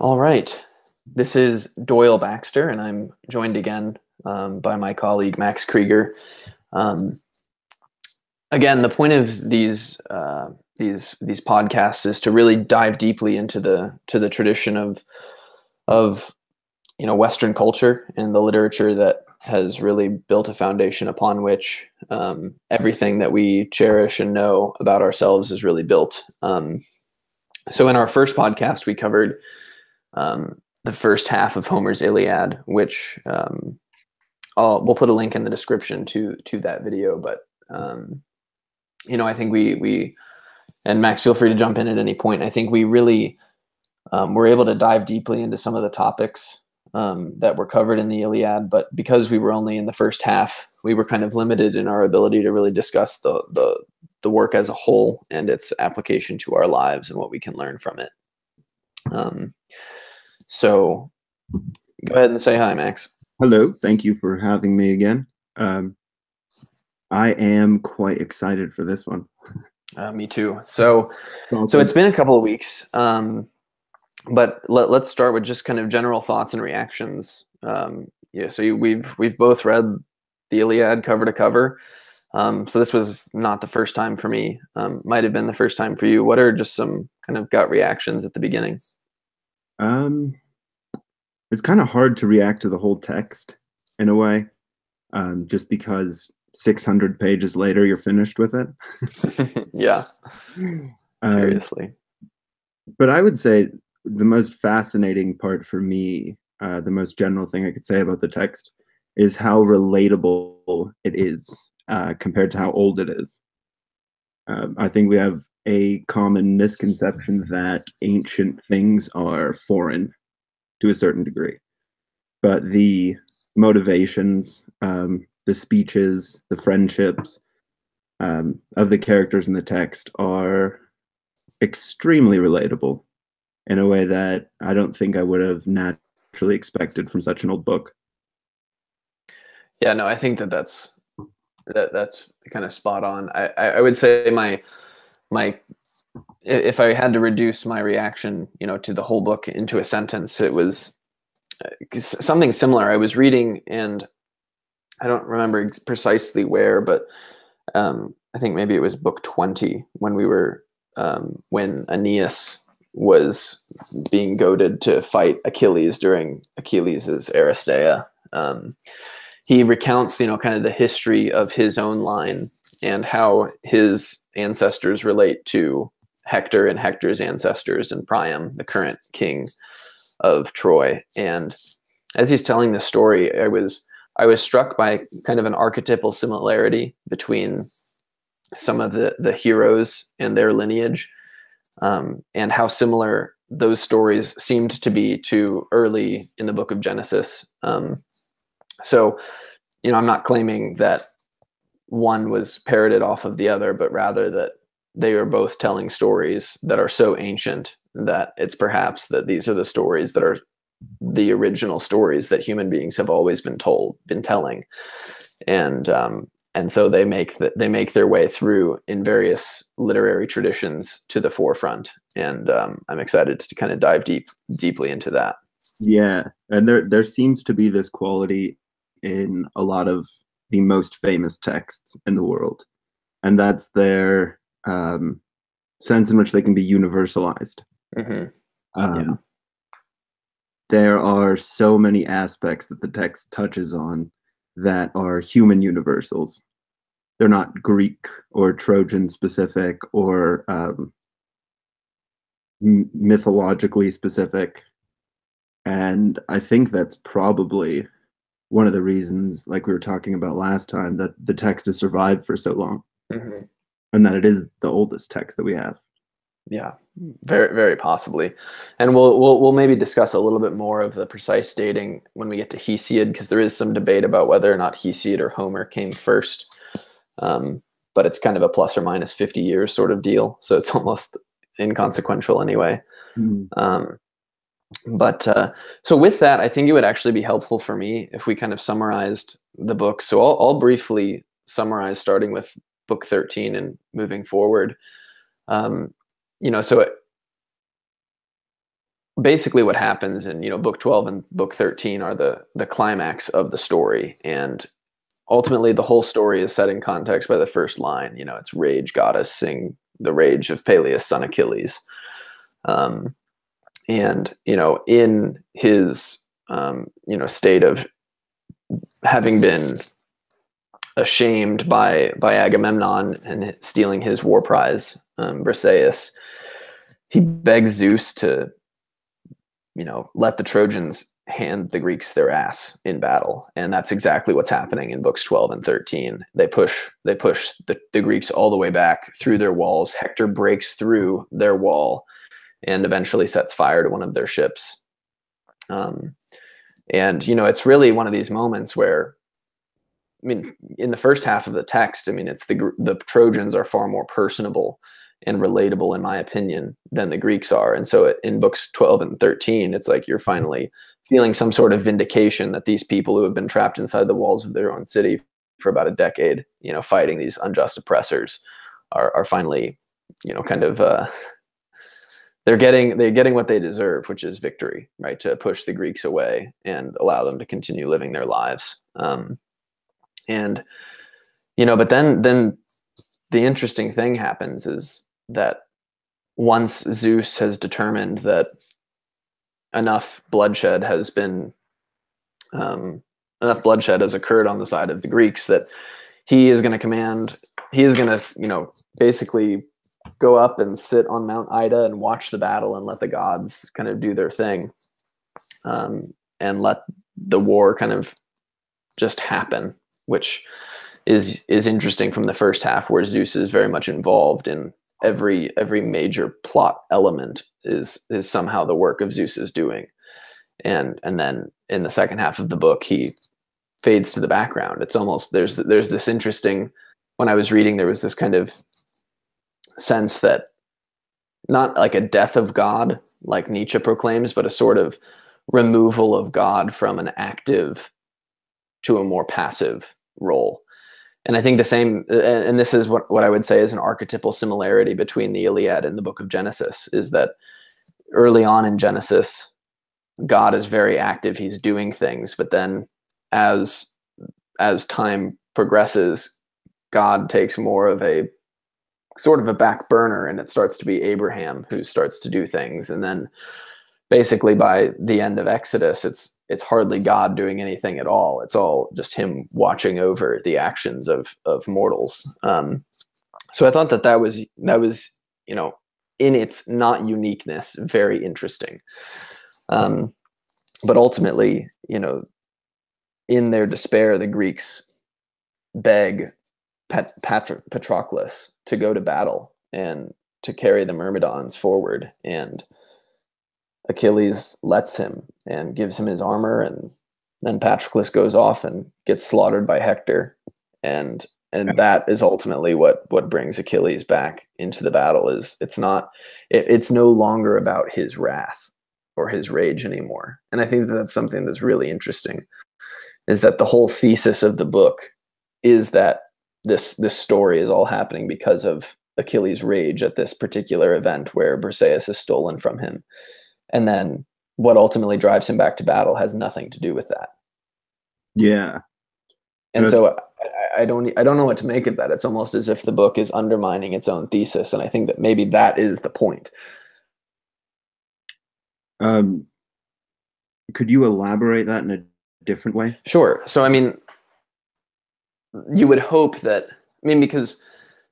All right. This is Doyle Baxter, and I'm joined again by my colleague Max Krieger. Um, Again, the point of these podcasts is to really dive deeply into the tradition of Western culture and the literature that has really built a foundation upon which everything that we cherish and know about ourselves is really built. So, in our first podcast, we covered the first half of Homer's Iliad, which we'll put a link in the description to that video. But I think we and Max, feel free to jump in at any point. I think we really were able to dive deeply into some of the topics that were covered in the Iliad, but because we were only in the first half, we were kind of limited in our ability to really discuss the work as a whole and its application to our lives and what we can learn from it. So go ahead and say hi, Max. Hello, thank you for having me again. I am quite excited for this one. Me too. So Awesome. it's been a couple of weeks, but let's start with just kind of general thoughts and reactions. So we've both read the Iliad cover to cover. So this was not the first time for me. Might have been the first time for you. What are just some kind of gut reactions at the beginning? It's kind of hard to react to the whole text in a way, just because 600 pages later you're finished with it. Yeah, seriously. But I would say the most fascinating part for me, the most general thing I could say about the text, is how relatable it is compared to how old it is. I think we have a common misconception that ancient things are foreign to a certain degree, but the motivations, the speeches, the friendships of the characters in the text are extremely relatable in a way that I don't think I would have naturally expected from such an old book. Yeah, no, I think that's kind of spot on. I would say my if I had to reduce my reaction, to the whole book into a sentence, it was something similar. I was reading, and I don't remember precisely where, but I think maybe it was book 20 when we were when Aeneas was being goaded to fight Achilles during Achilles' Aristeia. He recounts, kind of the history of his own line and how his ancestors relate to Hector and Hector's ancestors and Priam, the current king of Troy. And as he's telling the story, I was struck by kind of an archetypal similarity between some of the heroes and their lineage, and how similar those stories seemed to be to early in the book of Genesis. So, I'm not claiming that one was parroted off of the other, but rather that they are both telling stories that are so ancient that it's perhaps that these are the stories that are the original stories that human beings have always been telling. And so they make their way through in various literary traditions to the forefront. And I'm excited to kind of dive deeply into that. Yeah, and there seems to be this quality in a lot of the most famous texts in the world, and that's their sense in which they can be universalized. Mm-hmm. Yeah. There are so many aspects that the text touches on that are human universals. They're not Greek or Trojan specific or mythologically specific. And I think that's probably one of the reasons, like we were talking about last time, that the text has survived for so long, mm-hmm. and that it is the oldest text that we have. Yeah, very, very possibly. And we'll maybe discuss a little bit more of the precise dating when we get to Hesiod, because there is some debate about whether or not Hesiod or Homer came first. But it's kind of a plus or minus 50 years sort of deal, so it's almost inconsequential anyway. Mm. But so with that, I think it would actually be helpful for me if we kind of summarized the book. So I'll briefly summarize, starting with book 13 and moving forward. So basically what happens in, book 12 and book 13 are the climax of the story, and ultimately the whole story is set in context by the first line. It's rage goddess, sing the rage of Peleus son Achilles. And in his state of having been ashamed by Agamemnon and stealing his war prize, Briseis, he begs Zeus to let the Trojans hand the Greeks their ass in battle, and that's exactly what's happening in books 12 and 13. They push the Greeks all the way back through their walls. Hector breaks through their wall and eventually sets fire to one of their ships. And it's really one of these moments where, in the first half of the text, it's the Trojans are far more personable and relatable, in my opinion, than the Greeks are. And so in books 12 and 13, it's like you're finally feeling some sort of vindication that these people who have been trapped inside the walls of their own city for about a decade, fighting these unjust oppressors, are finally, kind of they're getting what they deserve, which is victory, right? To push the Greeks away and allow them to continue living their lives. And but then the interesting thing happens is that once Zeus has determined that enough bloodshed has occurred on the side of the Greeks, that he is going to basically go up and sit on Mount Ida and watch the battle and let the gods kind of do their thing, and let the war kind of just happen, which is interesting from the first half, where Zeus is very much involved in every major plot element is somehow the work of Zeus is doing. And then in the second half of the book, he fades to the background. It's almost, there's this interesting, when I was reading, there was this kind of sense that not like a death of God, like Nietzsche proclaims, but a sort of removal of God from an active to a more passive role. And I think the same, and this is what I would say is an archetypal similarity between the Iliad and the book of Genesis, is that early on in Genesis, God is very active, he's doing things, but then as time progresses, God takes more of a sort of a back burner, and it starts to be Abraham who starts to do things. And then basically by the end of Exodus, it's hardly God doing anything at all. It's all just him watching over the actions of mortals. So I thought that was in its not uniqueness, very interesting. But ultimately, in their despair, the Greeks beg Patroclus to go to battle and to carry the Myrmidons forward, and Achilles lets him and gives him his armor, and then Patroclus goes off and gets slaughtered by Hector, and that is ultimately what brings Achilles back into the battle. Is it's no longer about his wrath or his rage anymore. And I think that's something that's really interesting, is that the whole thesis of the book is that this story is all happening because of Achilles' rage at this particular event where Briseis is stolen from him. And then what ultimately drives him back to battle has nothing to do with that. Yeah. And so I don't know what to make of that. It's almost as if the book is undermining its own thesis. And I think that maybe that is the point. Could you elaborate that in a different way? Sure. So, you would hope that, because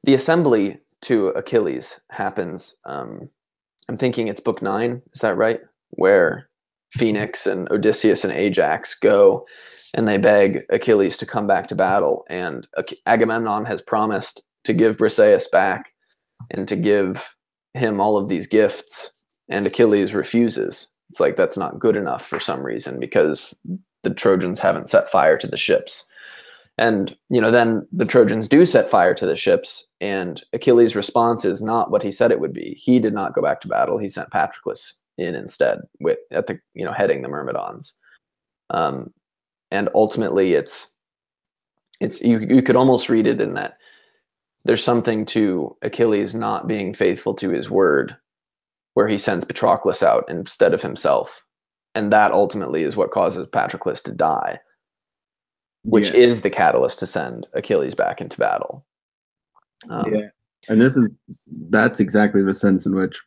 the assembly to Achilles happens, I'm thinking it's book 9, is that right? Where Phoenix and Odysseus and Ajax go and they beg Achilles to come back to battle, and Agamemnon has promised to give Briseis back and to give him all of these gifts, and Achilles refuses. It's like that's not good enough for some reason, because the Trojans haven't set fire to the ships. And then the Trojans do set fire to the ships, and Achilles' response is not what he said it would be. He did not go back to battle. He sent Patroclus in instead, heading the Myrmidons. And ultimately, it's you could almost read it in that there's something to Achilles not being faithful to his word, where he sends Patroclus out instead of himself. And that ultimately is what causes Patroclus to die, which Yeah. is the catalyst to send Achilles back into battle. Yeah. And that's exactly the sense in which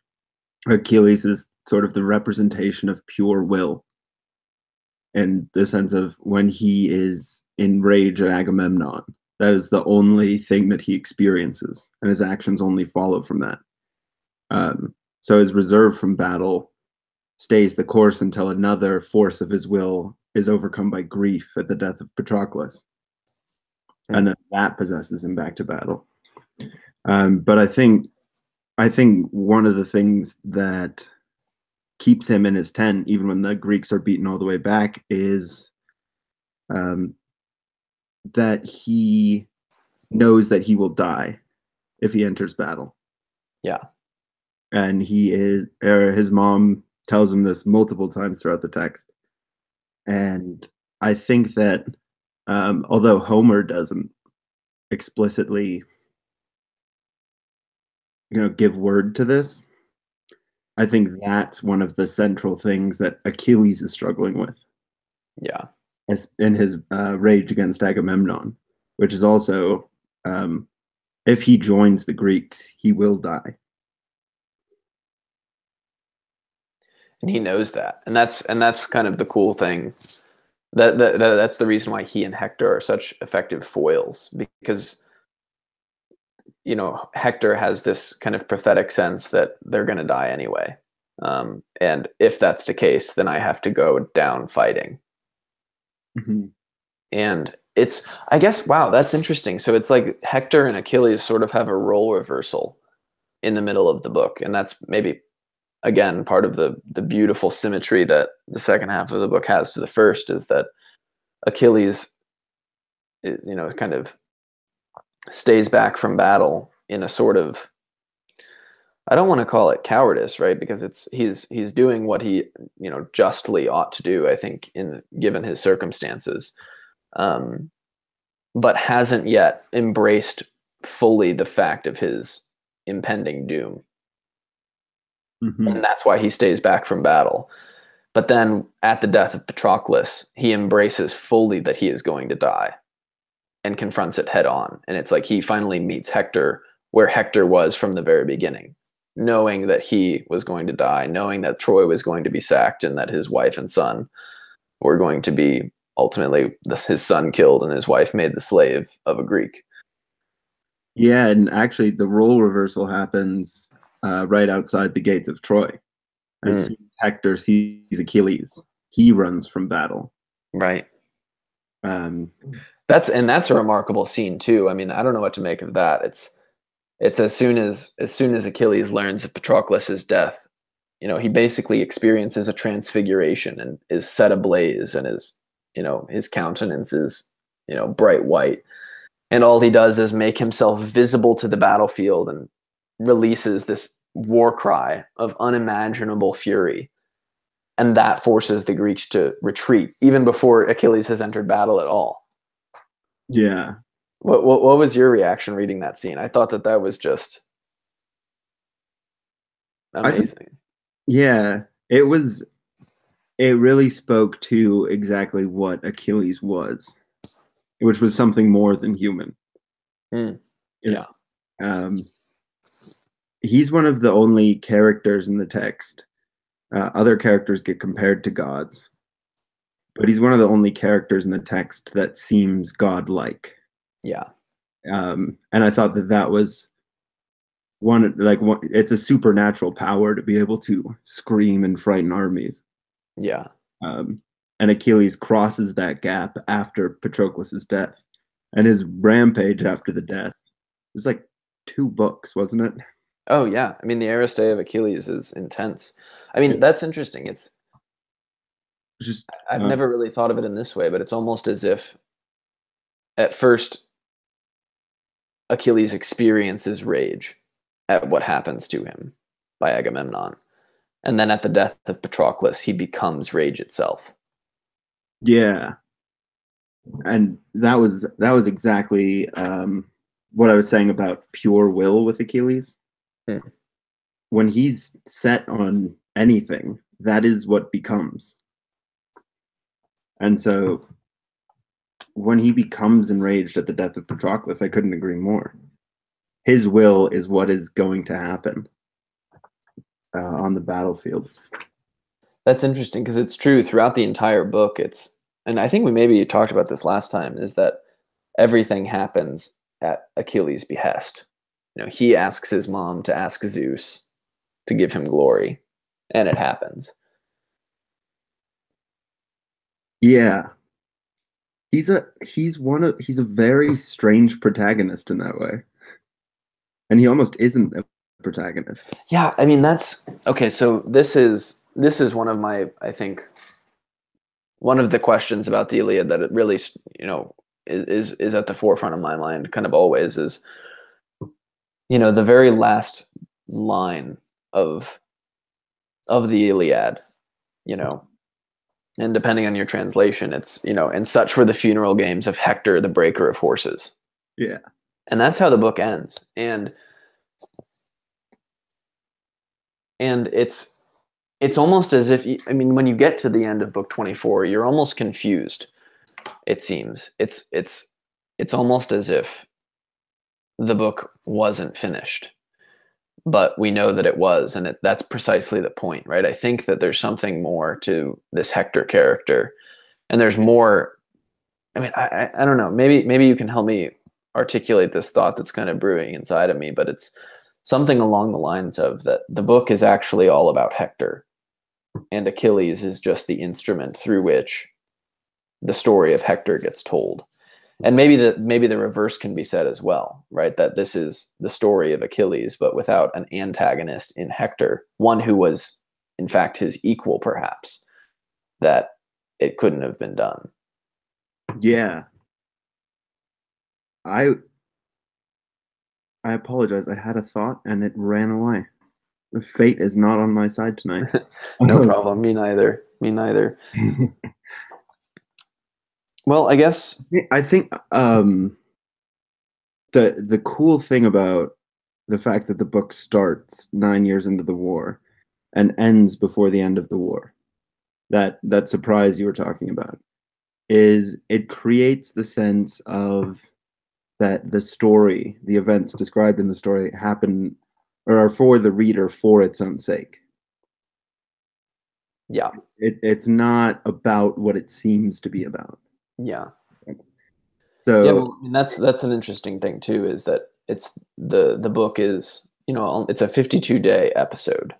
Achilles is sort of the representation of pure will, in the sense of when he is enraged at Agamemnon, that is the only thing that he experiences, and his actions only follow from that. So his reserve from battle stays the course until another force of his will is overcome by grief at the death of Patroclus, and then that possesses him back to battle. But I think one of the things that keeps him in his tent, even when the Greeks are beaten all the way back, is that he knows that he will die if he enters battle. Yeah. And his mom tells him this multiple times throughout the text. And I think that although Homer doesn't explicitly, give word to this, I think that's one of the central things that Achilles is struggling with. Yeah. In his rage against Agamemnon, which is also, if he joins the Greeks, he will die. And he knows that, and that's kind of the cool thing. That's the reason why he and Hector are such effective foils, because Hector has this kind of prophetic sense that they're going to die anyway, and if that's the case, then I have to go down fighting. Mm-hmm. And I guess, wow, that's interesting. So it's like Hector and Achilles sort of have a role reversal in the middle of the book, and that's maybe again part of the beautiful symmetry that the second half of the book has to the first, is that Achilles, kind of stays back from battle in a sort of, I don't want to call it cowardice, right? Because he's doing what he justly ought to do, I think, in given his circumstances, but hasn't yet embraced fully the fact of his impending doom. Mm-hmm. And that's why he stays back from battle. But then at the death of Patroclus, he embraces fully that he is going to die and confronts it head on. And it's like he finally meets Hector where Hector was from the very beginning, knowing that he was going to die, knowing that Troy was going to be sacked and that his wife and son were going to be ultimately his son killed and his wife made the slave of a Greek. Yeah, and actually the role reversal happens right outside the gates of Troy. As soon as Hector sees Achilles, he runs from battle. Right. Um, that's a remarkable scene too. I mean, I don't know what to make of that. It's as soon as Achilles learns of Patroclus's death, he basically experiences a transfiguration and is set ablaze, and his countenance is, bright white. And all he does is make himself visible to the battlefield and releases this war cry of unimaginable fury. And that forces the Greeks to retreat, even before Achilles has entered battle at all. yeah. What was your reaction reading that scene? I thought that was just amazing. Yeah, it really spoke to exactly what Achilles was, which was something more than human. Yeah. He's one of the only characters in the text. Other characters get compared to gods, but he's one of the only characters in the text that seems godlike. Yeah. And I thought that was it's a supernatural power to be able to scream and frighten armies. Yeah. And Achilles crosses that gap after Patroclus's death, and his rampage after the death was like 2 books, wasn't it? Oh yeah. I mean, the Aristei of Achilles is intense. I mean, that's interesting. I've never really thought of it in this way, but it's almost as if at first Achilles experiences rage at what happens to him by Agamemnon. And then at the death of Patroclus, he becomes rage itself. Yeah. And that was exactly what I was saying about pure will with Achilles. when he's set on anything, that is what becomes. And so when he becomes enraged at the death of Patroclus, I couldn't agree more. His will is what is going to happen on the battlefield. That's interesting because it's true throughout the entire book. And I think we maybe talked about this last time, is that everything happens at Achilles' behest. He asks his mom to ask Zeus to give him glory, and it happens. Yeah. He's a very strange protagonist in that way. And he almost isn't a protagonist. Yeah, I mean that's okay, so this is one of my, I think, one of the questions about the Iliad that it really, is at the forefront of my mind kind of always is, the very last line of the Iliad, and depending on your translation, it's, and such were the funeral games of Hector, the breaker of horses. Yeah. And that's how the book ends. And it's almost as if, I mean, when you get to the end of book 24, you're almost confused. It seems it's almost as if the book wasn't finished, but we know that it was, and that's precisely the point, right? I think that there's something more to this Hector character, and there's more. I mean, I don't know. Maybe you can help me articulate this thought that's kind of brewing inside of me, but it's something along the lines of that the book is actually all about Hector, and Achilles is just the instrument through which the story of Hector gets told. And maybe the reverse can be said as well, right? That this is the story of Achilles, but without an antagonist in Hector, one who was, in fact, his equal, perhaps, that it couldn't have been done. Yeah. I apologize. I had a thought and it ran away. The fate is not on my side tonight. No problem. Me neither. Well, I guess I think the cool thing about the fact that the book starts 9 years into the war and ends before the end of the war, that surprise you were talking about, is it creates the sense of that the story, the events described in the story happen or are for the reader for its own sake. Yeah. It's not about what it seems to be about. Yeah. So yeah, well, I mean, that's an interesting thing too, is that it's the book is, it's a 52-day episode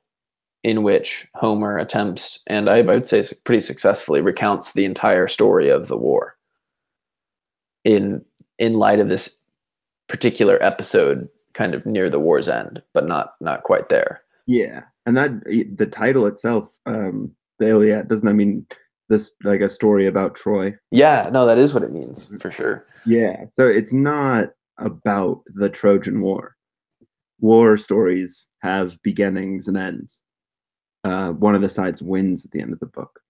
in which Homer attempts, and I would say pretty successfully, recounts the entire story of the war in light of this particular episode kind of near the war's end, but not quite there. yeah, and that the title itself, the Iliad, doesn't that mean this like a story about Troy? Yeah, no, that is what it means for sure. Yeah, so it's not about the Trojan War. War stories have beginnings and ends. One of the sides wins at the end of the book.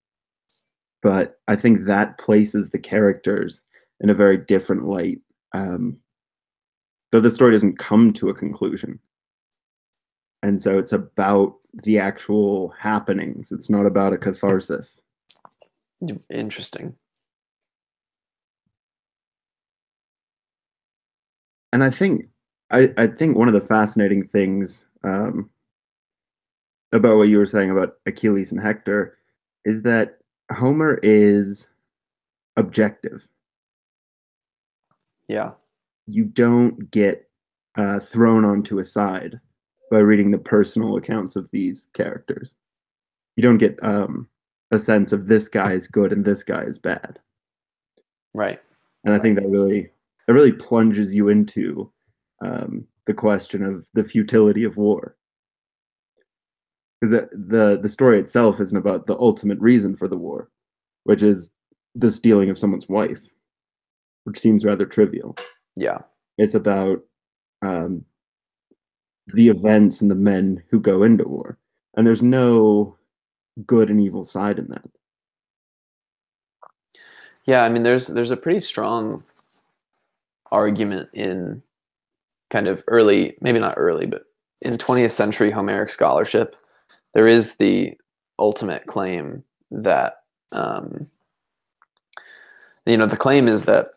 But I think that places the characters in a very different light. Though the story doesn't come to a conclusion. And so it's about the actual happenings. It's not about a catharsis. Interesting. And I think one of the fascinating things about what you were saying about Achilles and Hector is that Homer is objective. Yeah. You don't get thrown onto a side by reading the personal accounts of these characters. You don't get a sense of this guy is good and this guy is bad. Right. And I think that really plunges you into the question of the futility of war. Because the story itself isn't about the ultimate reason for the war, which is the stealing of someone's wife, which seems rather trivial. Yeah. It's about the events and the men who go into war. And there's no good and evil side in that. Yeah, I mean, there's a pretty strong argument in kind of early, maybe not early, but in 20th century Homeric scholarship, there is the ultimate claim that, the claim is that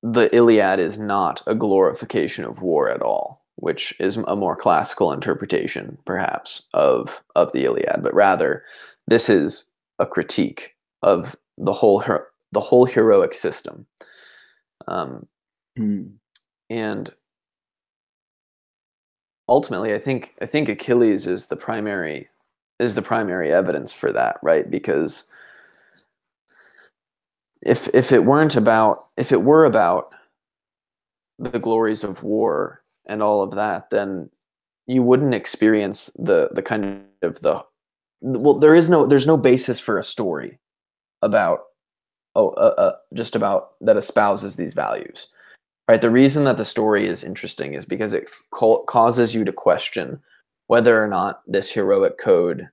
the Iliad is not a glorification of war at all, which is a more classical interpretation, perhaps, of the Iliad, but rather this is a critique of the whole heroic system. And ultimately, I think Achilles is the primary evidence for that, right? Because if it were about the glories of war and all of that, then you wouldn't experience the kind of there's no basis for a story about just about that espouses these values, right? The reason that the story is interesting is because it causes you to question whether or not this heroic code,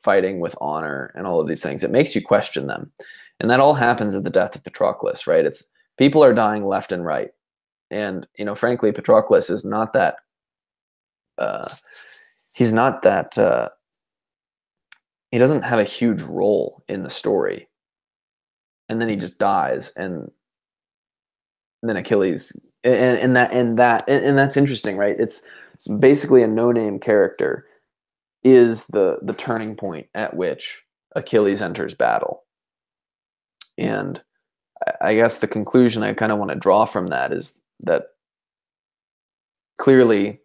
fighting with honor and all of these things, it makes you question them. And that all happens at the death of Patroclus, right? It's people are dying left and right. And, frankly, Patroclus is not that, he's not that, he doesn't have a huge role in the story. And then he just dies. And then Achilles, and that's interesting, right? It's basically a no-name character is the turning point at which Achilles enters battle. And I guess the conclusion I kind of want to draw from that is that clearly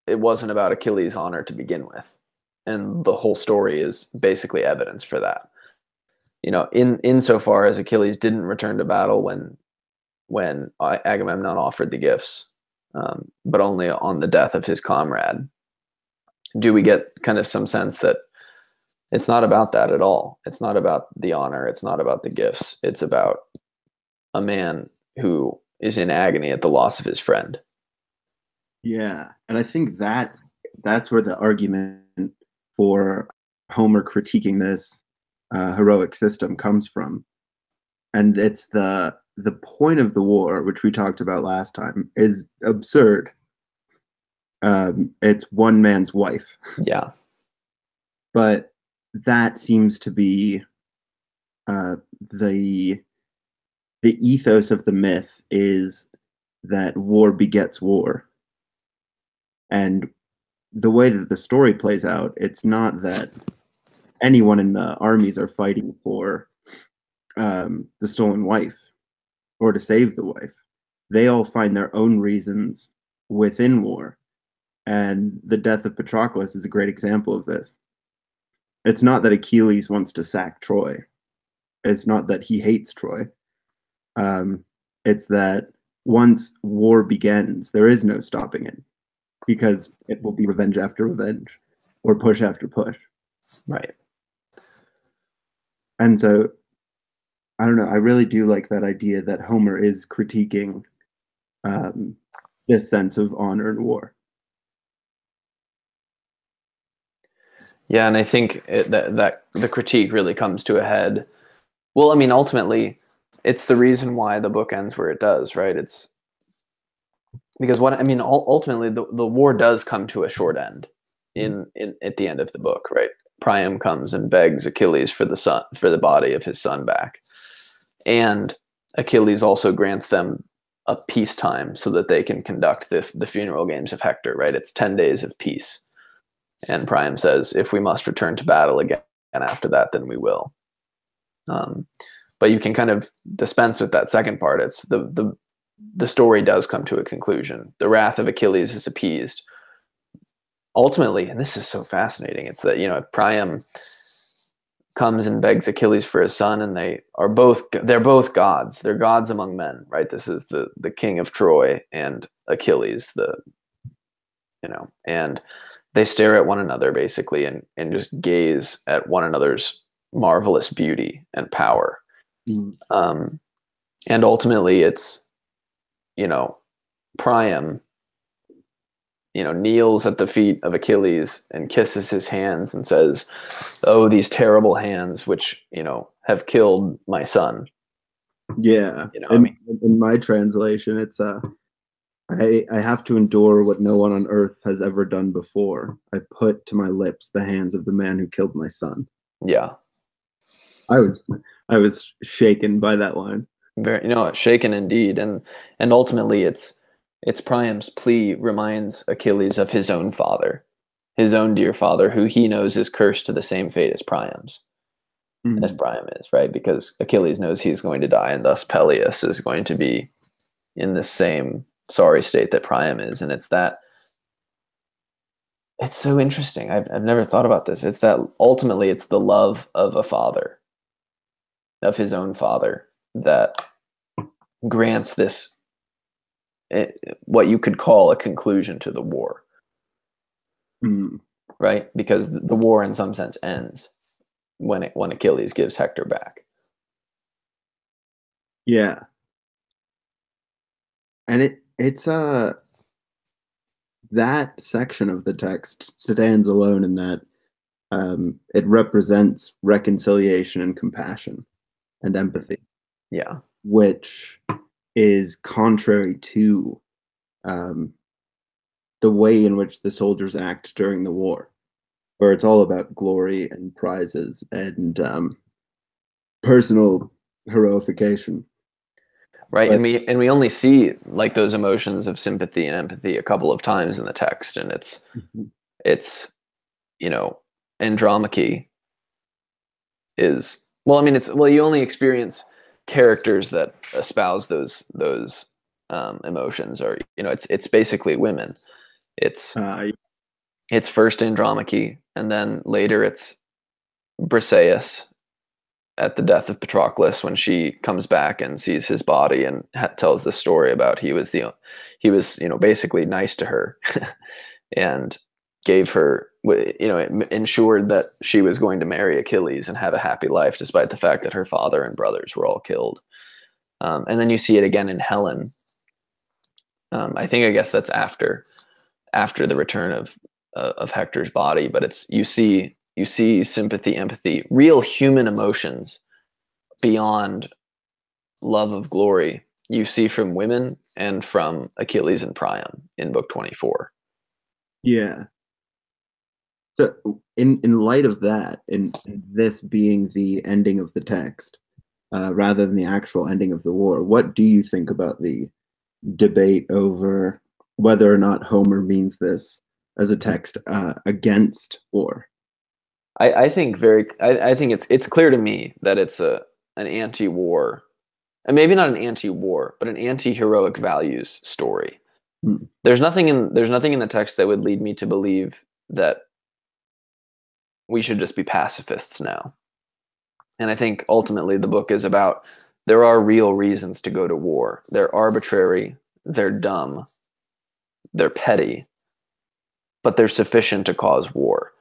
it wasn't about Achilles' honor to begin with. And the whole story is basically evidence for that. Insofar as Achilles didn't return to battle when Agamemnon offered the gifts, but only on the death of his comrade, do we get kind of some sense that it's not about that at all. It's not about the honor. It's not about the gifts. It's about a man who is in agony at the loss of his friend. Yeah, and I think that's where the argument for Homer critiquing this heroic system comes from, and it's the point of the war, which we talked about last time, is absurd. It's one man's wife. Yeah, but that seems to be the ethos of the myth, is that war begets war. And the way that the story plays out, it's not that anyone in the armies are fighting for the stolen wife or to save the wife. They all find their own reasons within war. And the death of Patroclus is a great example of this. It's not that Achilles wants to sack Troy. It's not that he hates Troy. It's that once war begins, there is no stopping it, because it will be revenge after revenge or push after push. Right. And so, I don't know, I really do like that idea that Homer is critiquing this sense of honor in war. Yeah, and I think that the critique really comes to a head. Well, I mean, ultimately, it's the reason why the book ends where it does, right? It's because ultimately, the war does come to a short end in at the end of the book, right? Priam comes and begs Achilles for the body of his son back, and Achilles also grants them a peacetime so that they can conduct the funeral games of Hector, right? It's 10 days of peace. And Priam says, if we must return to battle again after that, then we will. But you can kind of dispense with that second part. It's the story does come to a conclusion. The wrath of Achilles is appeased. Ultimately, and this is so fascinating, it's that, Priam comes and begs Achilles for his son, and they're both gods. They're gods among men, right? This is the king of Troy and Achilles, and they stare at one another basically and just gaze at one another's marvelous beauty and power. And ultimately it's, Priam, kneels at the feet of Achilles and kisses his hands and says, "Oh, these terrible hands, which, have killed my son." Yeah. In my translation, it's I have to endure what no one on earth has ever done before. I put to my lips the hands of the man who killed my son. Yeah. I was I was shaken by that line. Very, shaken indeed, and ultimately, it's Priam's plea reminds Achilles of his own father, his own dear father, who he knows is cursed to the same fate as Mhm. Priam is, right? Because Achilles knows he's going to die, and thus Peleus is going to be in the same sorry state that Priam is, and it's so interesting. I've never thought about this. It's that ultimately it's the love of a father, of his own father, that grants this what you could call a conclusion to the war, Mm. right? Because the war, in some sense, ends when Achilles gives Hector back. Yeah, and it's that section of the text stands alone in that it represents reconciliation and compassion and empathy, Yeah, which is contrary to um, the way in which the soldiers act during the war, where it's all about glory and prizes and personal heroification. right. But And we only see like those emotions of sympathy and empathy a couple of times in the text, and it's you know Andromache is well. I mean, it's well. You only experience characters that espouse those emotions, or it's basically women. It's uh, it's first Andromache, and then later it's Briseis at the death of Patroclus when she comes back and sees his body and tells the story about he was basically nice to her and gave her ensured that she was going to marry Achilles and have a happy life despite the fact that her father and brothers were all killed. And then you see it again in Helen. I guess that's after the return of Hector's body, but it's you see sympathy, empathy, real human emotions beyond love of glory. You see from women and from Achilles and Priam in book 24. yeah. So, in light of that, in this being the ending of the text, rather than the actual ending of the war, what do you think about the debate over whether or not Homer means this as a text against war? I think I think it's clear to me that it's an anti-war, and maybe not an anti-war, but an anti-heroic values story. Hmm. There's nothing in the text that would lead me to believe that we should just be pacifists now. And I think ultimately the book is about there are real reasons to go to war. They're arbitrary, they're dumb, they're petty, but they're sufficient to cause war.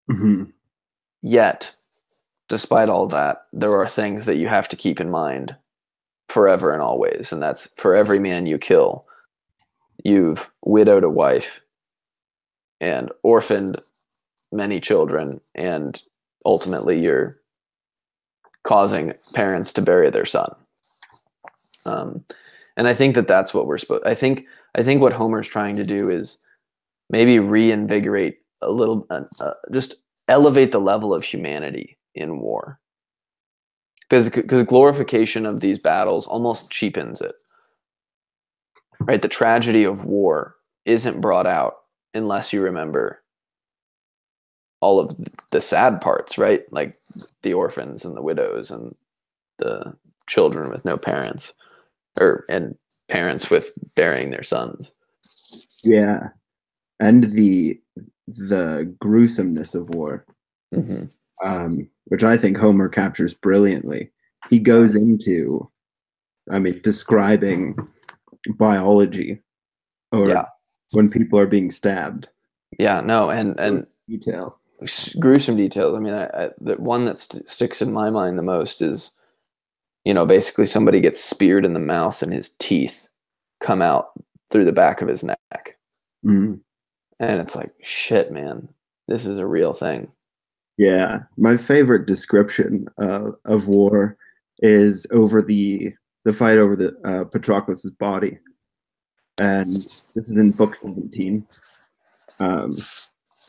Mhm. Yet, despite all that, there are things that you have to keep in mind forever and always, and that's for every man you kill, you've widowed a wife and orphaned many children, and ultimately you're causing parents to bury their son. Um, and I think that that's what we're supposed. I think what Homer's trying to do is maybe reinvigorate a little, just elevate the level of humanity in war, because glorification of these battles almost cheapens it. Right, the tragedy of war isn't brought out unless you remember all of the sad parts, right? Like the orphans and the widows and the children with no parents, and parents with burying their sons. Yeah, and the gruesomeness of war, Hmm. which I think Homer captures brilliantly. He goes into, I mean, describing biology or Yeah, when people are being stabbed. yeah, no, and Detail. gruesome details. I mean, the one that sticks in my mind the most is basically somebody gets speared in the mouth and his teeth come out through the back of his neck, Mm. and it's like shit, man, this is a real thing. Yeah, my favorite description of war is over the fight over the Patroclus's body. and this is in book 17. Um,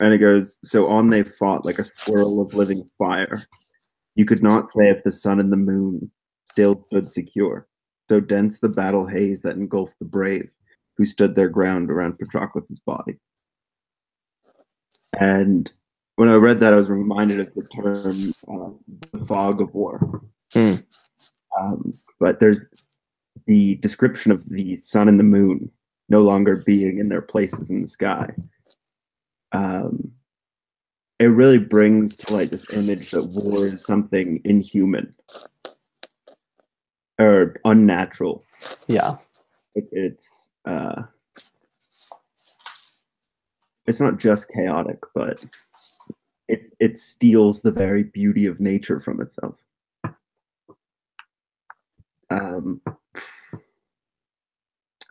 and it goes, so on they fought like a swirl of living fire. You could not say if the sun and the moon still stood secure. So dense the battle haze that engulfed the brave who stood their ground around Patroclus's body. And when I read that, I was reminded of the term the fog of war. Hmm. But there's the description of the sun and the moon no longer being in their places in the sky. It really brings to light this image that war is something inhuman or unnatural. Yeah. It's not just chaotic, but it steals the very beauty of nature from itself.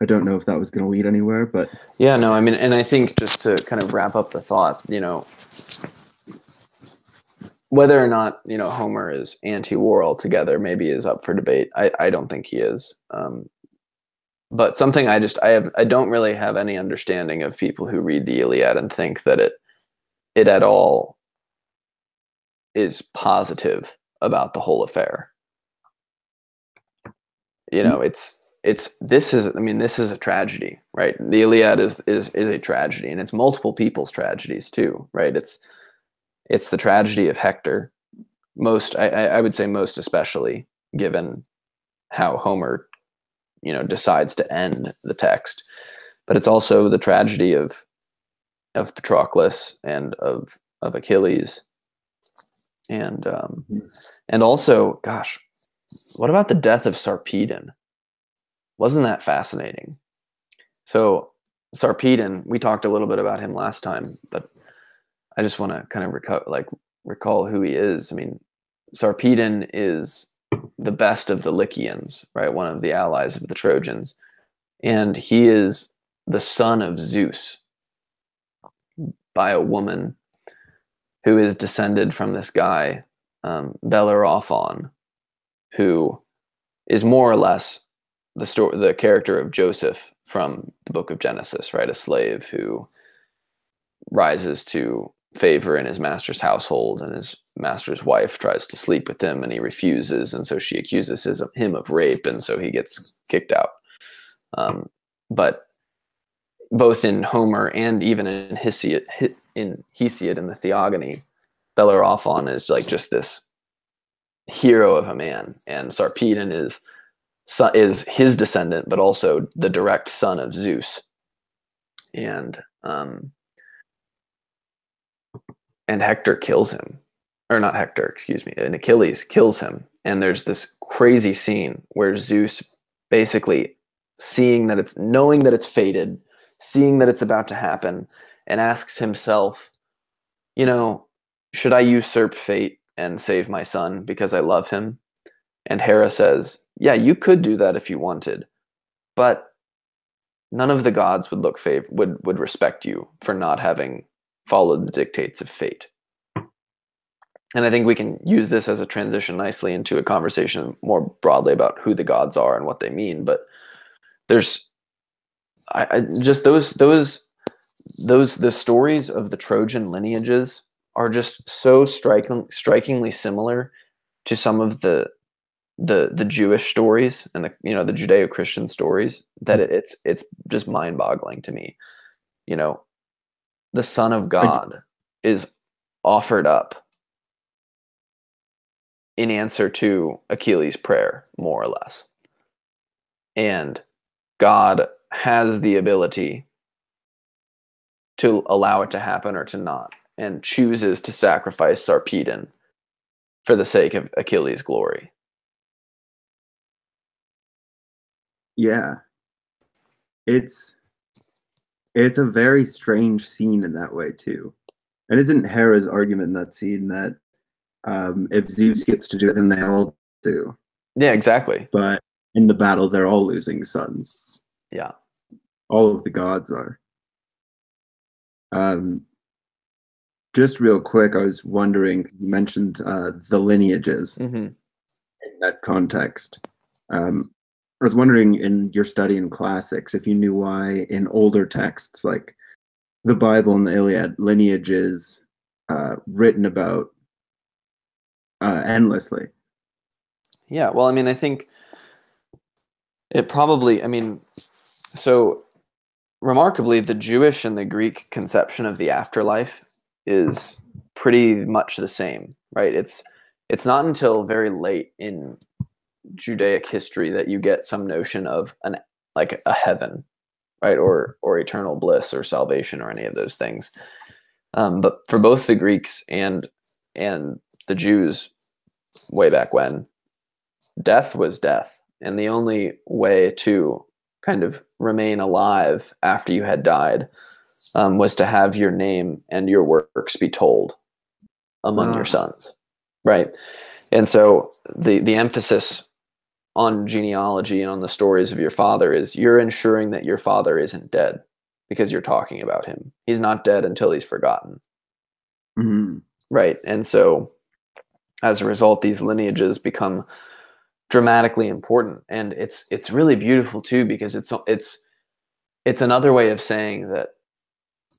I don't know if that was going to lead anywhere, but yeah, no, I mean, and I think just to kind of wrap up the thought, whether or not Homer is anti-war altogether, maybe is up for debate. I don't think he is. But something I don't really have any understanding of people who read the Iliad and think that it at all is positive about the whole affair. This is a tragedy, right? The Iliad is a tragedy, and it's multiple people's tragedies too, right? It's the tragedy of Hector, I would say most especially given how Homer decides to end the text, but it's also the tragedy of Patroclus and of Achilles, and also, gosh, what about the death of Sarpedon? Wasn't that fascinating? So Sarpedon, we talked a little bit about him last time, but I just want to kind of recall who he is. I mean, Sarpedon is the best of the Lycians, right? One of the allies of the Trojans. And he is the son of Zeus by a woman who is descended from this guy, Bellerophon, who is more or less the character of Joseph from the book of Genesis, right? A slave who rises to favor in his master's household, and his master's wife tries to sleep with him and he refuses, and so she accuses him of rape, and so he gets kicked out. But both in Homer and even in Hesiod in the Theogony, Bellerophon is like just this hero of a man, and Sarpedon is his descendant, but also the direct son of Zeus. And Hector kills him, or not Hector, excuse me, and Achilles kills him. And there's this crazy scene where Zeus basically knowing that it's fated, seeing that it's about to happen, and asks himself, should I usurp fate and save my son because I love him? And Hera says, yeah, you could do that if you wanted, but none of the gods would respect you for not having followed the dictates of fate. And I think we can use this as a transition nicely into a conversation more broadly about who the gods are and what they mean. But there's just the stories of the Trojan lineages are just so strikingly similar to some of the Jewish stories and the Judeo-Christian stories that it's just mind-boggling to me. The Son of God is offered up in answer to Achilles' prayer, more or less. And God has the ability to allow it to happen or to not, and chooses to sacrifice Sarpedon for the sake of Achilles' glory. Yeah. It's a very strange scene in that way too. And isn't Hera's argument in that scene that if Zeus gets to do it, then they all do? Yeah, exactly. But in the battle, they're all losing sons. Yeah. All of the gods are. Just real quick, I was wondering, you mentioned the lineages in that context. I was wondering in your study in classics if you knew why in older texts like the Bible and the Iliad, lineage is written about endlessly. Yeah, well, I mean, I think it probably, I mean, so remarkably, the Jewish and the Greek conception of the afterlife is pretty much the same, right? It's not until very late in Judaic history that you get some notion of an like a heaven, right, or eternal bliss or salvation or any of those things. But for both the Greeks and the Jews way back when, death was death, and the only way to kind of remain alive after you had died was to have your name and your works be told among your Ah, sons, right? And so the emphasis on genealogy and on the stories of your father is you're ensuring that your father isn't dead because you're talking about him. He's not dead until he's forgotten, mhm. right? And so as a result, these lineages become dramatically important, and it's really beautiful too because it's another way of saying that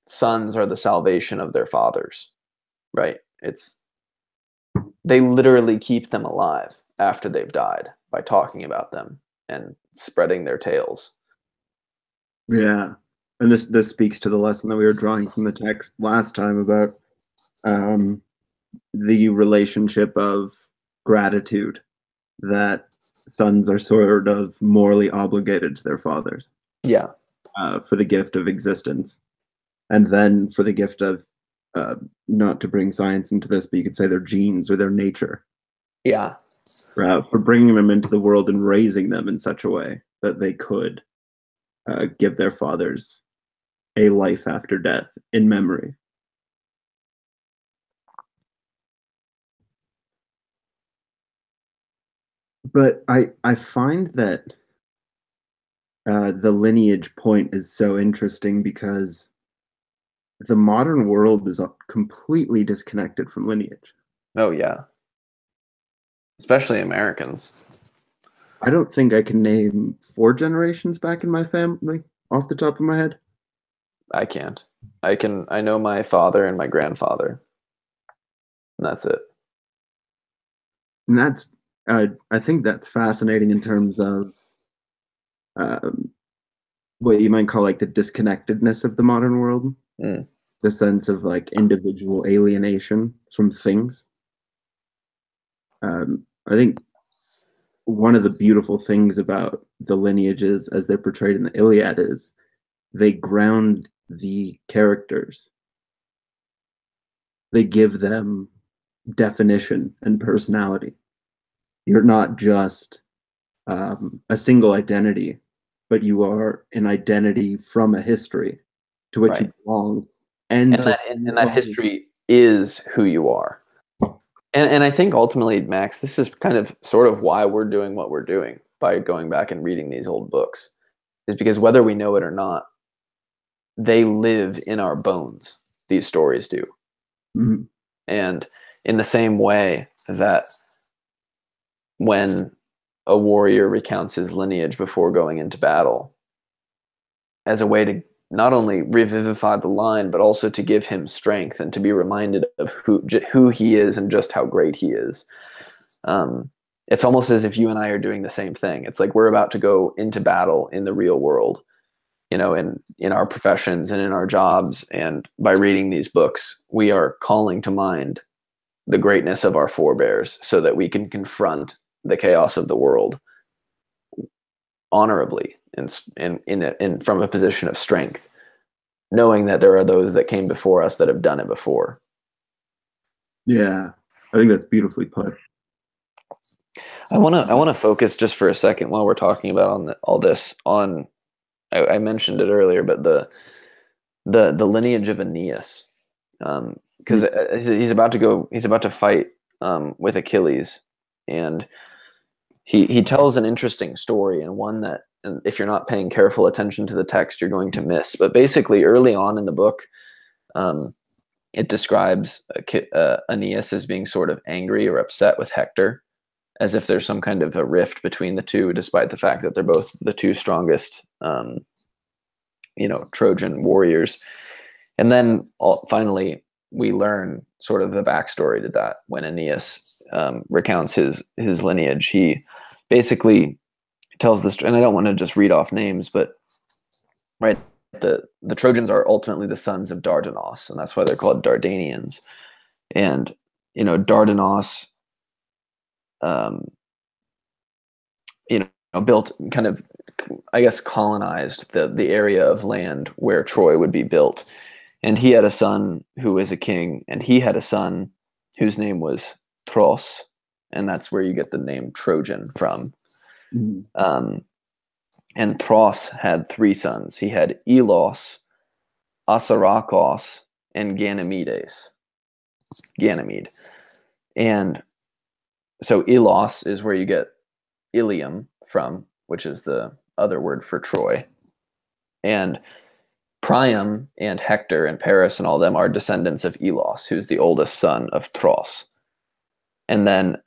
sons are the salvation of their fathers, right? It's they literally keep them alive after they've died by talking about them and spreading their tales. Yeah. And this speaks to the lesson that we were drawing from the text last time about um, the relationship of gratitude that sons are sort of morally obligated to their fathers Yeah, for the gift of existence, and then for the gift of uh, not to bring science into this, but you could say their genes or their nature, yeah, for bringing them into the world and raising them in such a way that they could give their fathers a life after death in memory. But I find that the lineage point is so interesting because the modern world is completely disconnected from lineage. oh yeah, especially Americans. I don't think I can name four generations back in my family off the top of my head. I can't. I know my father and my grandfather, and that's it. And that's, I think that's fascinating in terms of um, what you might call like the disconnectedness of the modern world, Mm, the sense of like individual alienation from things. I think one of the beautiful things about the lineages as they're portrayed in the Iliad is they ground the characters. They give them definition and personality. You're not just a single identity, but you are an identity from a history to which you right. belong and to And that history is who you are. And I think ultimately, Max, this is kind of sort of why we're doing what we're doing by going back and reading these old books, is because whether we know it or not, they live in our bones. These stories do. Mhm. And in the same way that when a warrior recounts his lineage before going into battle, as a way to not only revivify the line, but also to give him strength and to be reminded of who he is and just how great he is. Um, it's almost as if you and I are doing the same thing. It's like we're about to go into battle in the real world, you know, in our professions and in our jobs. And by reading these books, we are calling to mind the greatness of our forebears so that we can confront the chaos of the world honorably and from a position of strength, knowing that there are those that came before us that have done it before. Yeah, I think that's beautifully put. I wanna focus just for a second while we're talking about all this on I mentioned it earlier, but the lineage of Aeneas, because he's about to fight with Achilles, and he tells an interesting story and one that, and if you're not paying careful attention to the text, you're going to miss. But basically, early on in the book, um, it describes Aeneas as being sort of angry or upset with Hector as if there's some kind of a rift between the two, despite the fact that they're both the two strongest, Trojan warriors. And then finally, we learn sort of the backstory to that when Aeneas recounts his lineage. He basically tells this, and I don't want to just read off names, but right, the Trojans are ultimately the sons of Dardanos, and that's why they're called Dardanians. And Dardanos, built kind of, I guess, colonized the area of land where Troy would be built. And he had a son who was a king, and he had a son whose name was Tros, and that's where you get the name Trojan from. And Tros had three sons. He had Elos, Assaracos, and Ganymedes. Ganymede. And so Elos is where you get Ilium from, which is the other word for Troy. And Priam and Hector and Paris and all them are descendants of Elos, who's the oldest son of Tros. And then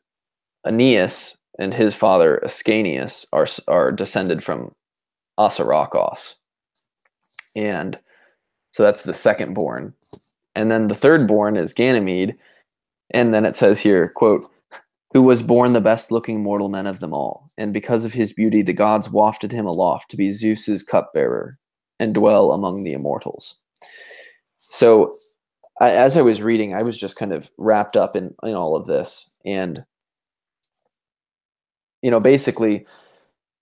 Aeneas and his father Ascanius are descended from Assaracos. And so that's the second born. And then the third born is Ganymede. And then it says here, quote, who was born the best looking mortal man of them all. And because of his beauty, the gods wafted him aloft to be Zeus's cupbearer and dwell among the immortals. So as I was reading, I was just kind of wrapped up in all of this. And, basically,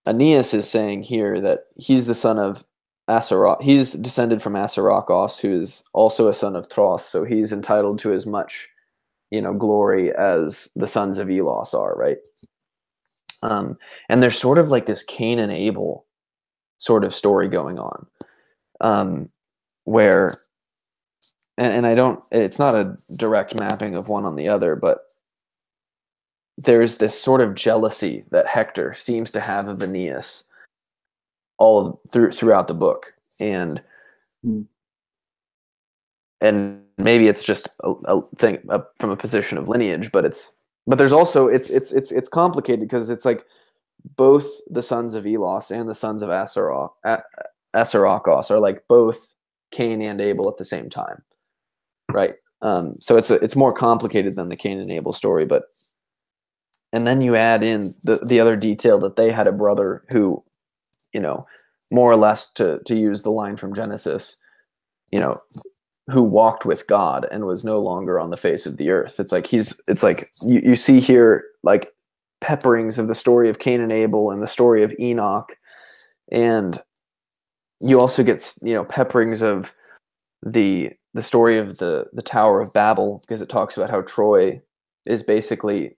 Aeneas is saying here that he's the son of he's descended from Assaracos, who is also a son of Tros, so he's entitled to as much, glory as the sons of Elos are, right? And there's sort of like this Cain and Abel sort of story going on, where, and it's not a direct mapping of one on the other, but there's this sort of jealousy that Hector seems to have of Aeneas throughout the book, and maybe it's just a thing from a position of lineage, but there's also it's complicated because it's like both the sons of Elos and the sons of Assaracos are like both Cain and Abel at the same time, right? So it's more complicated than the Cain and Abel story, and then you add in the other detail that they had a brother who, more or less to use the line from Genesis, who walked with God and was no longer on the face of the earth. It's like you see here like pepperings of the story of Cain and Abel and the story of Enoch, and you also get pepperings of the story of the Tower of Babel, because it talks about how Troy is basically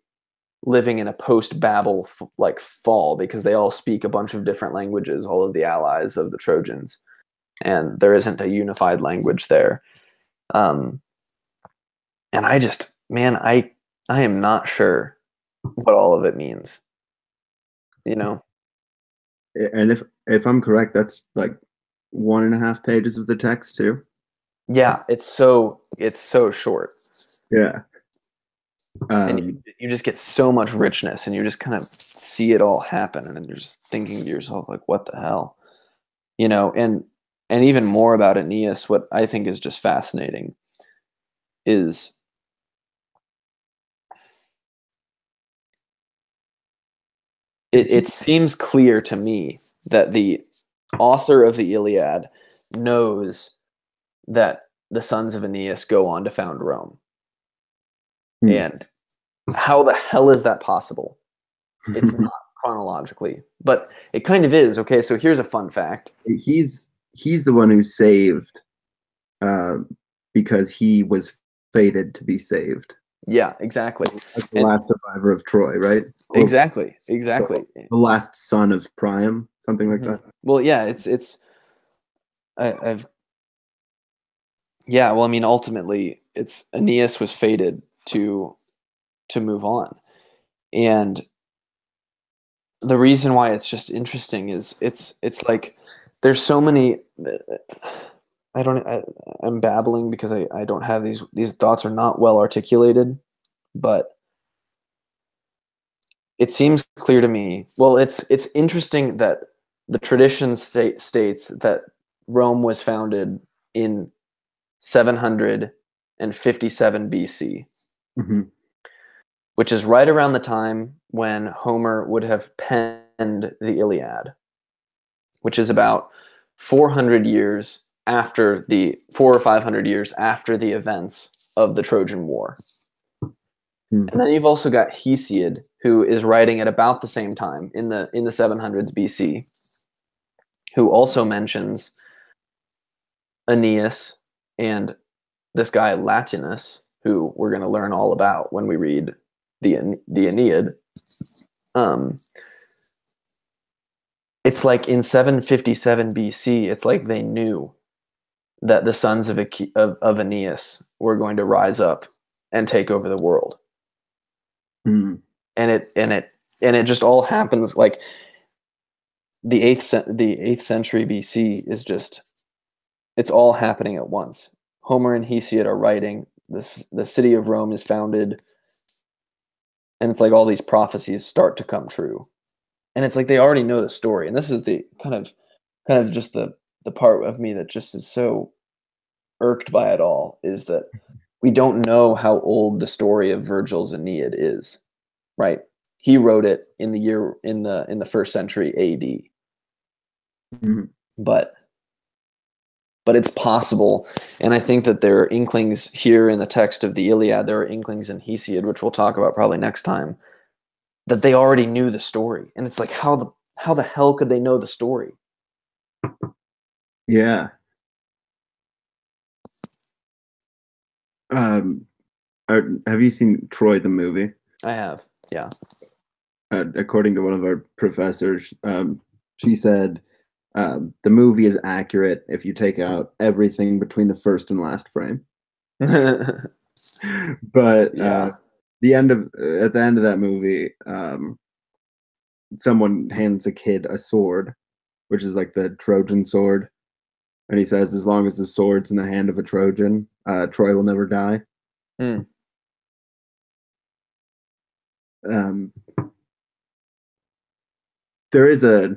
living in a post-Babel like fall, because they all speak a bunch of different languages, all of the allies of the Trojans, and there isn't a unified language there. And I just, man, I am not sure what all of it means, And if I'm correct, that's like 1.5 pages of the text too. Yeah, it's so short. Yeah. And you just get so much richness, and you just kind of see it all happen, and then you're just thinking to yourself, like, what the hell? And even more about Aeneas, what I think is just fascinating is it seems clear to me that the author of the Iliad knows that the sons of Aeneas go on to found Rome. And how the hell is that possible? It's not chronologically, but it kind of is. Okay, so here's a fun fact. He's the one who saved, because he was fated to be saved. Yeah, exactly. Like the last survivor of Troy, right? Exactly. The last son of Priam, something like that. Well, yeah, well, I mean, ultimately, it's Aeneas was fated to move on, and the reason why it's just interesting is it's like there's so many. I'm babbling because I don't have these thoughts are not well articulated, but it seems clear to me. Well, it's interesting that the tradition states that Rome was founded in 757 BC, Hmm. which is right around the time when Homer would have penned the Iliad, which is about 400 years after the 400 or 500 years after the events of the Trojan War. And then you've also got Hesiod, who is writing at about the same time in the 700s BC, who also mentions Aeneas and this guy Latinus, who we're going to learn all about when we read the Aeneid. Um, it's like in 757 BC, it's like they knew that the sons of Aeneas were going to rise up and take over the world. Mm. And it just all happens like the eighth century BC is just, it's all happening at once. Homer and Hesiod are writing this. The city of Rome is founded, and it's like all these prophecies start to come true, and it's like they already know the story. And this is the kind of just the part of me that just is so irked by it all, is that we don't know how old the story of Virgil's Aeneid is, right? He wrote it in the first century AD, Mm. but it's possible. And I think that there are inklings here in the text of the Iliad, there are inklings in Hesiod, which we'll talk about probably next time, that they already knew the story. And it's like, how the hell could they know the story? Yeah. Um, have you seen Troy the movie? I have, yeah. According to one of our professors, she said the movie is accurate if you take out everything between the first and last frame. But Yeah. at the end of that movie, someone hands a kid a sword, which is like the Trojan sword, and he says, "As long as the sword's in the hand of a Trojan, Troy will never die." Mm. Um, there is a.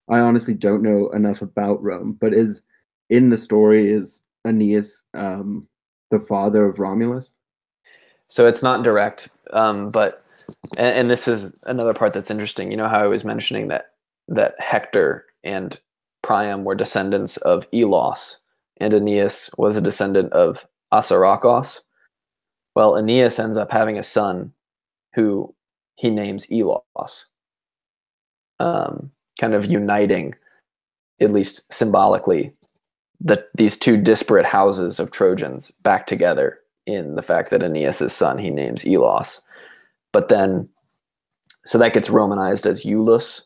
I honestly don't know enough about Rome, but is in the story is Aeneas the father of Romulus? So it's not direct, but and this is another part that's interesting. You know how I was mentioning that Hector and Priam were descendants of Elos, and Aeneas was a descendant of Assaracos. Well, Aeneas ends up having a son who he names Elos, kind of uniting, at least symbolically, these two disparate houses of Trojans back together in the fact that Aeneas' son he names Elos. But then, so that gets Romanized as Iulus,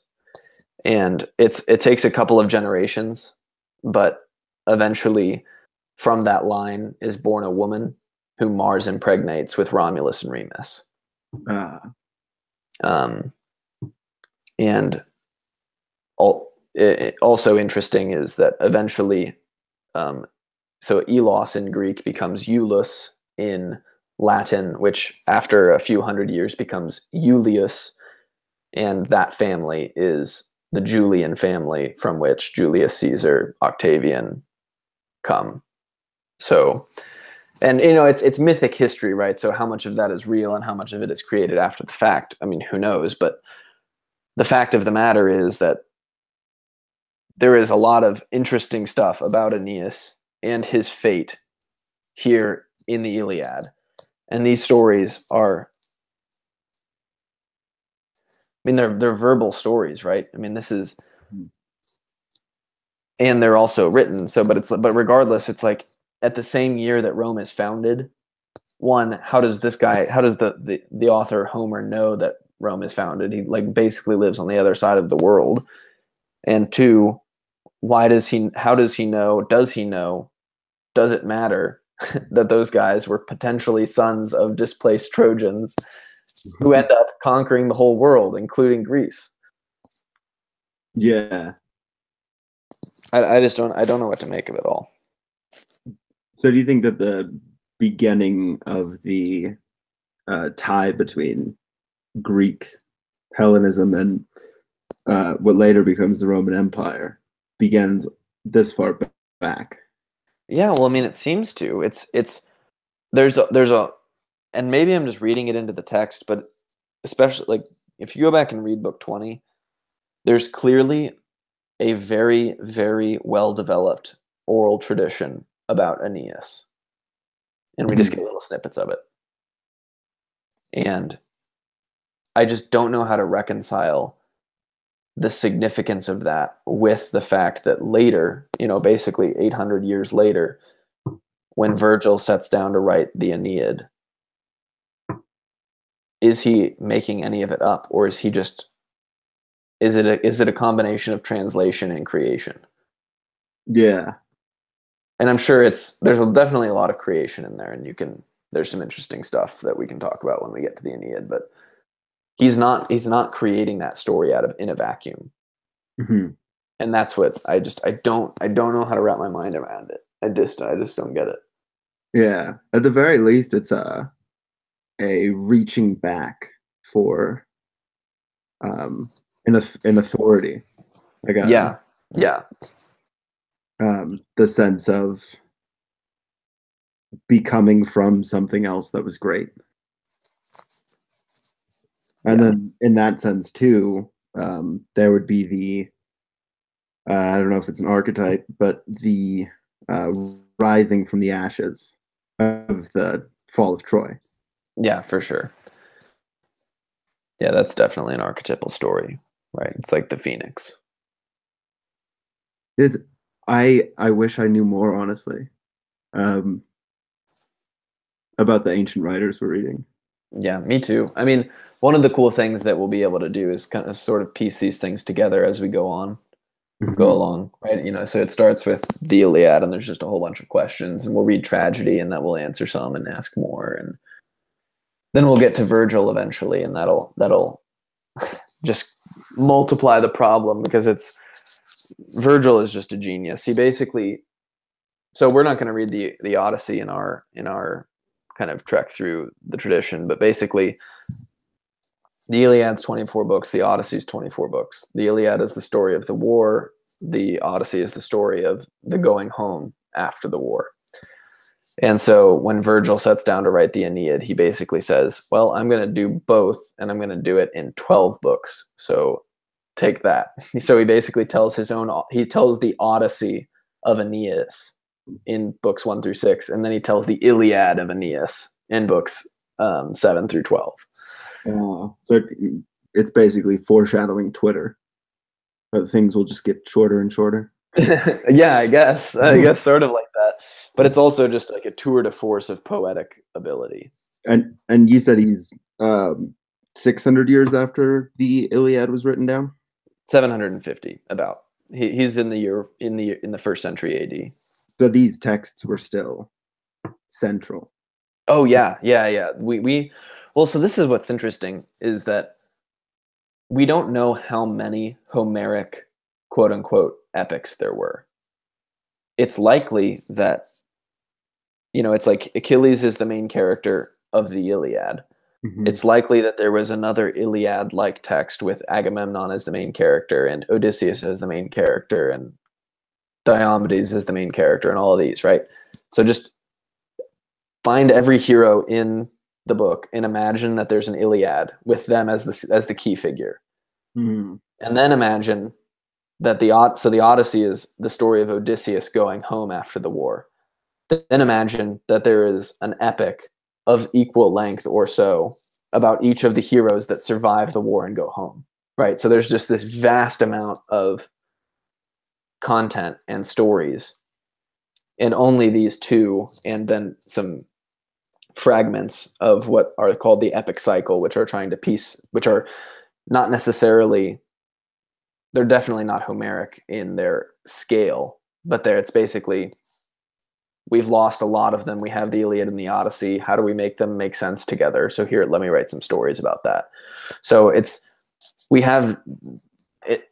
and it takes a couple of generations, but eventually from that line is born a woman who Mars impregnates with Romulus and Remus. Uh, Um, and also interesting is that eventually, so Elos in Greek becomes Iulus in Latin, which after a few hundred years becomes Iulius, and that family is the Julian family from which Julius Caesar, Octavian come. So, and it's mythic history, right? So how much of that is real and how much of it is created after the fact? I mean, who knows? But the fact of the matter is that there is a lot of interesting stuff about Aeneas and his fate here in the Iliad. And these stories are, I mean, they're verbal stories, right? I mean, this is, and they're also written. So, but regardless, it's like at the same year that Rome is founded. One, how does the author Homer know that Rome is founded? He like basically lives on the other side of the world. And two, how does he know? Does he know? Does it matter that those guys were potentially sons of displaced Trojans who end up conquering the whole world, including Greece? yeah. I just I don't know what to make of it all. So do you think that the beginning of the tie between Greek Hellenism and what later becomes the Roman Empire begins this far back. Yeah, well, I mean, it seems to. It's there's a and maybe I'm just reading it into the text, but especially like if you go back and read book 20, there's clearly a very, very well developed oral tradition about Aeneas. And we just get little snippets of it. And I just don't know how to reconcile the significance of that with the fact that later, basically 800 years later, when Virgil sets down to write the Aeneid, is he making any of it up, or is he just is it a combination of translation and creation? Yeah. And I'm sure there's definitely a lot of creation in there, and there's some interesting stuff that we can talk about when we get to the Aeneid, but he's not creating that story in a vacuum. Mm-hmm. And that's what I don't know how to wrap my mind around it. I just don't get it. Yeah. At the very least, it's a reaching back for an authority. Like Yeah. Yeah. The sense of becoming from something else that was great. And Yeah. then in that sense too, there would be the I don't know if it's an archetype, but the uh, rising from the ashes of the fall of Troy. Yeah, for sure. Yeah, that's definitely an archetypal story, right? It's like the phoenix. It's I wish I knew more honestly um, about the ancient writers we're reading. Yeah, me too. I mean, one of the cool things that we'll be able to do is kind of sort of piece these things together as we go Mm-hmm. along, right? So it starts with the Iliad, and there's just a whole bunch of questions, and we'll read tragedy, and that we'll answer some and ask more, and then we'll get to Virgil eventually, and that'll just multiply the problem because Virgil is just a genius. He basically, so we're not going to read the Odyssey in our kind of trek through the tradition, but basically the Iliad's 24 books, the Odyssey's 24 books. The Iliad is the story of the war, the Odyssey is the story of the going home after the war. And so when Virgil sets down to write the Aeneid, he basically says, well, I'm going to do both, and I'm going to do it in 12 books. So take that. So he basically tells he tells the Odyssey of Aeneas in books 1 through 6, and then he tells the Iliad of Aeneas in books 7 through 12. So it's basically foreshadowing Twitter. Things will just get shorter and shorter. Yeah, I guess sort of like that. But it's also just like a tour de force of poetic ability. And you said he's 600 years after the Iliad was written down. 750 about. He's in the first century AD. So these texts were still central. Oh yeah, yeah, yeah. Well, so this is what's interesting is that we don't know how many Homeric quote unquote epics there were. It's likely that it's like Achilles is the main character of the Iliad. Mm-hmm. It's likely that there was another Iliad-like text with Agamemnon as the main character and Odysseus as the main character and Diomedes as the main character and all of these, right? So just find every hero in the book and imagine that there's an Iliad with them as the key figure. Mm-hmm. And then imagine that the Odyssey is the story of Odysseus going home after the war. Then imagine that there is an epic of equal length or so about each of the heroes that survive the war and go home, right? So there's just this vast amount of content and stories, and only these two, and then some fragments of what are called the epic cycle, which are not necessarily, they're definitely not Homeric in their scale, but it's basically, we've lost a lot of them. We have the Iliad and the Odyssey. How do we make them make sense together? So here, let me write some stories about that. So we have it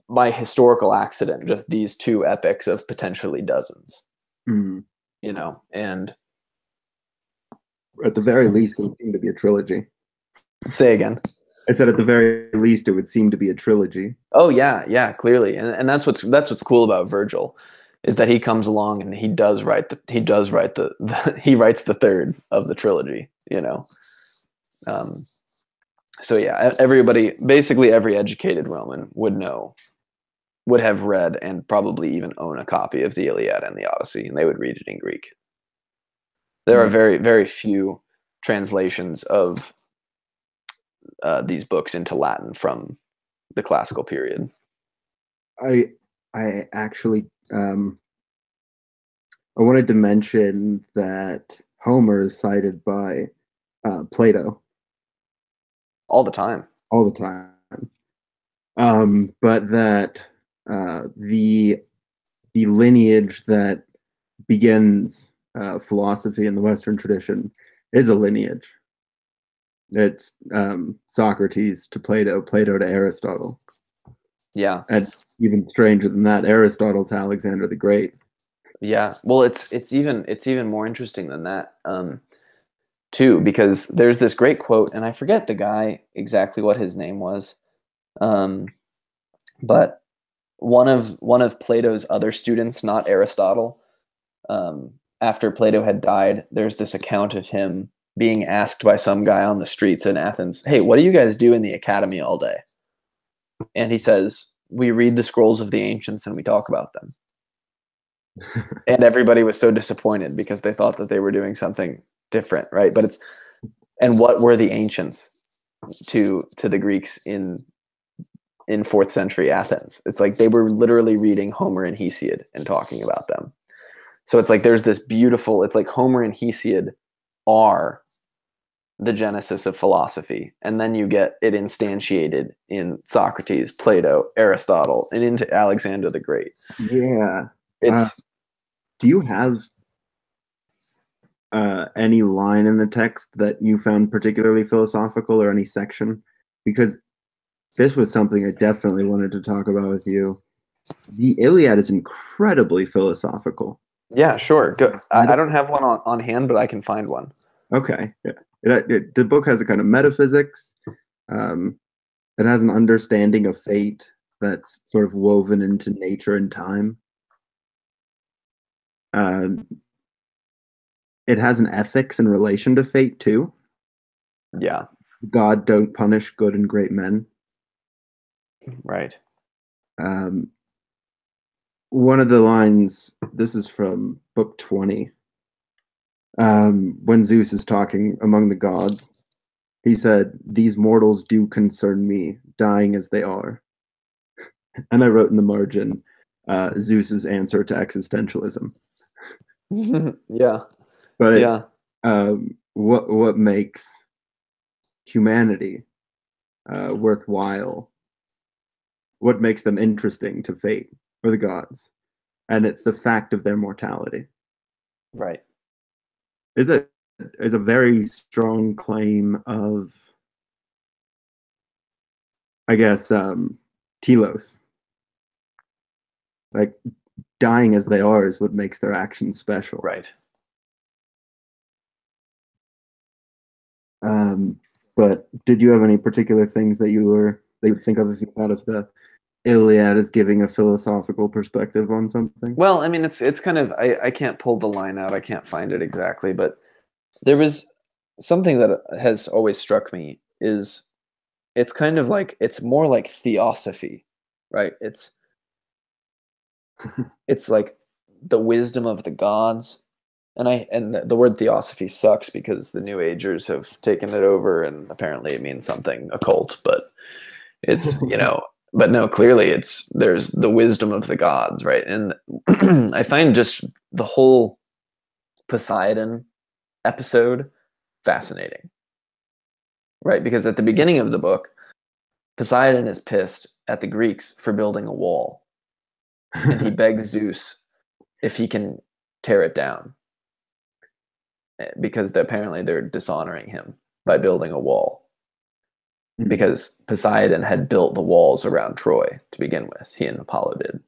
by historical accident, just these two epics of potentially dozens, Mm-hmm. And At the very least, it would seem to be a trilogy. say again. I said at the very least it would seem to be a trilogy. Oh yeah, yeah, clearly, and that's what's cool about Virgil, is that he comes along and he writes the third of the trilogy. Um, so yeah, everybody, basically every educated Roman would have read and probably even own a copy of the Iliad and the Odyssey, and they would read it in Greek. There are Mm. very very few translations of these books into Latin from the classical period. I I actually I wanted to mention that Homer is cited by Plato All the time. all the time, but that the lineage that begins philosophy in the Western tradition is a lineage. It's Socrates to Plato, Plato to Aristotle, Yeah. and even stranger than that, Aristotle to Alexander the Great. Yeah. Well, it's even more interesting than that, too, because there's this great quote, and I forget the guy exactly what his name was, um, but one of Plato's other students, not Aristotle, after Plato had died, there's this account of him being asked by some guy on the streets in Athens, "Hey, what do you guys do in the academy all day?" And he says, "We read the scrolls of the ancients and we talk about them." And everybody was so disappointed because they thought that they were doing something different, right? But it's and what were the ancients to the Greeks in fourth century Athens? It's like they were literally reading Homer and Hesiod and talking about them. So it's like there's this beautiful. It's like Homer and Hesiod are the genesis of philosophy, and then you get it instantiated in Socrates, Plato, Aristotle, and into Alexander the Great. Yeah. Uh, It's do you have any line in the text that you found particularly philosophical or any section? Because this was something I definitely wanted to talk about with you. The Iliad is incredibly philosophical. Yeah, sure. Go. I Meta- don't have one on hand, but I can find one. okay. Yeah. The book has a kind of metaphysics. Um, it has an understanding of fate that's sort of woven into nature and time. Um, it has an ethics in relation to fate too. Yeah, God don't punish good and great men. right. Um, one of the lines, this is from book 20, when Zeus is talking among the gods, he said, "These mortals do concern me, dying as they are." And I wrote in the margin, Zeus's answer to existentialism. Yeah, But it's yeah, what makes humanity worthwhile, what makes them interesting to fate or the gods, and it's the fact of their mortality. right. Is a is a very strong claim of, I guess, telos. Like dying as they are is what makes their actions special. Right. Um, but did you have any particular things that you would think of if you thought of the Iliad as giving a philosophical perspective on something? Well, I mean, it's kind of I can't pull the line out. I can't find it exactly, but there was something that has always struck me is it's kind of like it's more like theosophy, right? It's like the wisdom of the gods, and the word theosophy sucks because the New Agers have taken it over, and apparently it means something occult, but it's but no, clearly there's the wisdom of the gods, right? And I find just the whole Poseidon episode fascinating, right? Because at the beginning of the book, Poseidon is pissed at the Greeks for building a wall, and he begs Zeus if he can tear it down because apparently they're dishonoring him by building a wall. Because Poseidon had built the walls around Troy to begin with, he and Apollo did.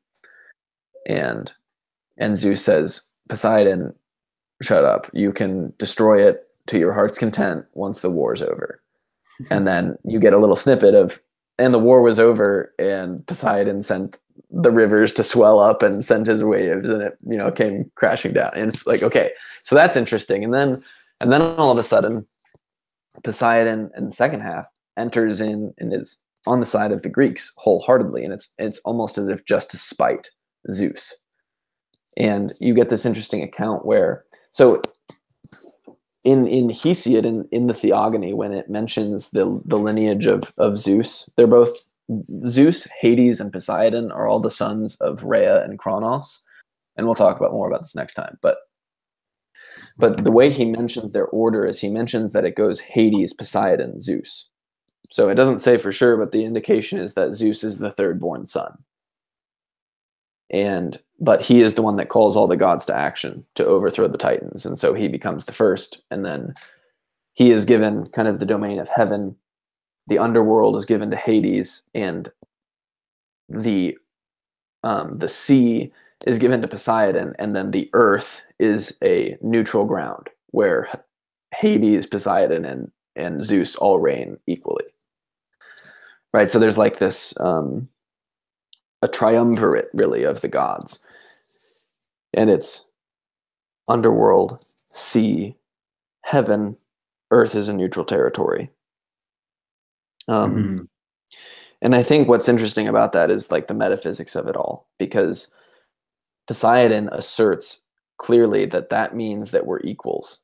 And Zeus says, "Poseidon, shut up. You can destroy it to your heart's content once the war's over." And then you get a little snippet of, and the war was over, and Poseidon sent the rivers to swell up and sent his waves, and it, came crashing down. And it's like, okay, so that's interesting. And then all of a sudden, Poseidon in the second half enters in and is on the side of the Greeks wholeheartedly, and it's almost as if just to spite Zeus. And you get this interesting account where, so in Hesiod, in the Theogony, when it mentions the lineage of Zeus, they're both Zeus, Hades, and Poseidon are all the sons of Rhea and Kronos, and we'll talk more about this next time. But the way he mentions their order is he mentions that it goes Hades, Poseidon, Zeus. So it doesn't say for sure, but the indication is that Zeus is the third born son. But he is the one that calls all the gods to action to overthrow the Titans. And so he becomes the first. And then he is given kind of the domain of heaven. The underworld is given to Hades, and the sea is given to Poseidon. And then the earth is a neutral ground where Hades, Poseidon, and Zeus all reign equally. Right. So there's like this, a triumvirate really of the gods. And it's underworld, sea, heaven, earth is a neutral territory. And I think what's interesting about that is like the metaphysics of it all, because Poseidon asserts clearly that means that we're equals,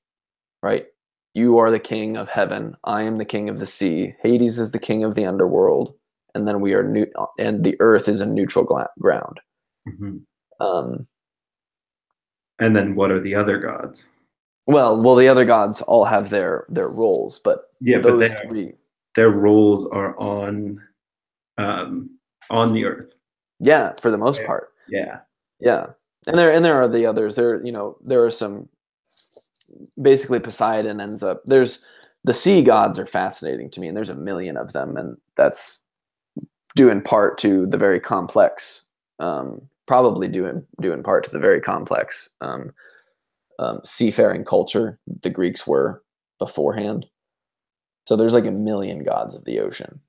right? You are the king of heaven. I am the king of the sea. Hades is the king of the underworld. And then we are and the earth is a neutral ground. And then what are the other gods? Well, the other gods all have their roles, but those three, their roles are on the earth. Yeah, for the most part. Yeah. And there are the others. There are some. Basically, Poseidon ends up. There's the sea gods are fascinating to me, and there's a million of them, and that's due in part to the very complex. Probably due in part to the very complex seafaring culture the Greeks were beforehand. So there's like a million gods of the ocean,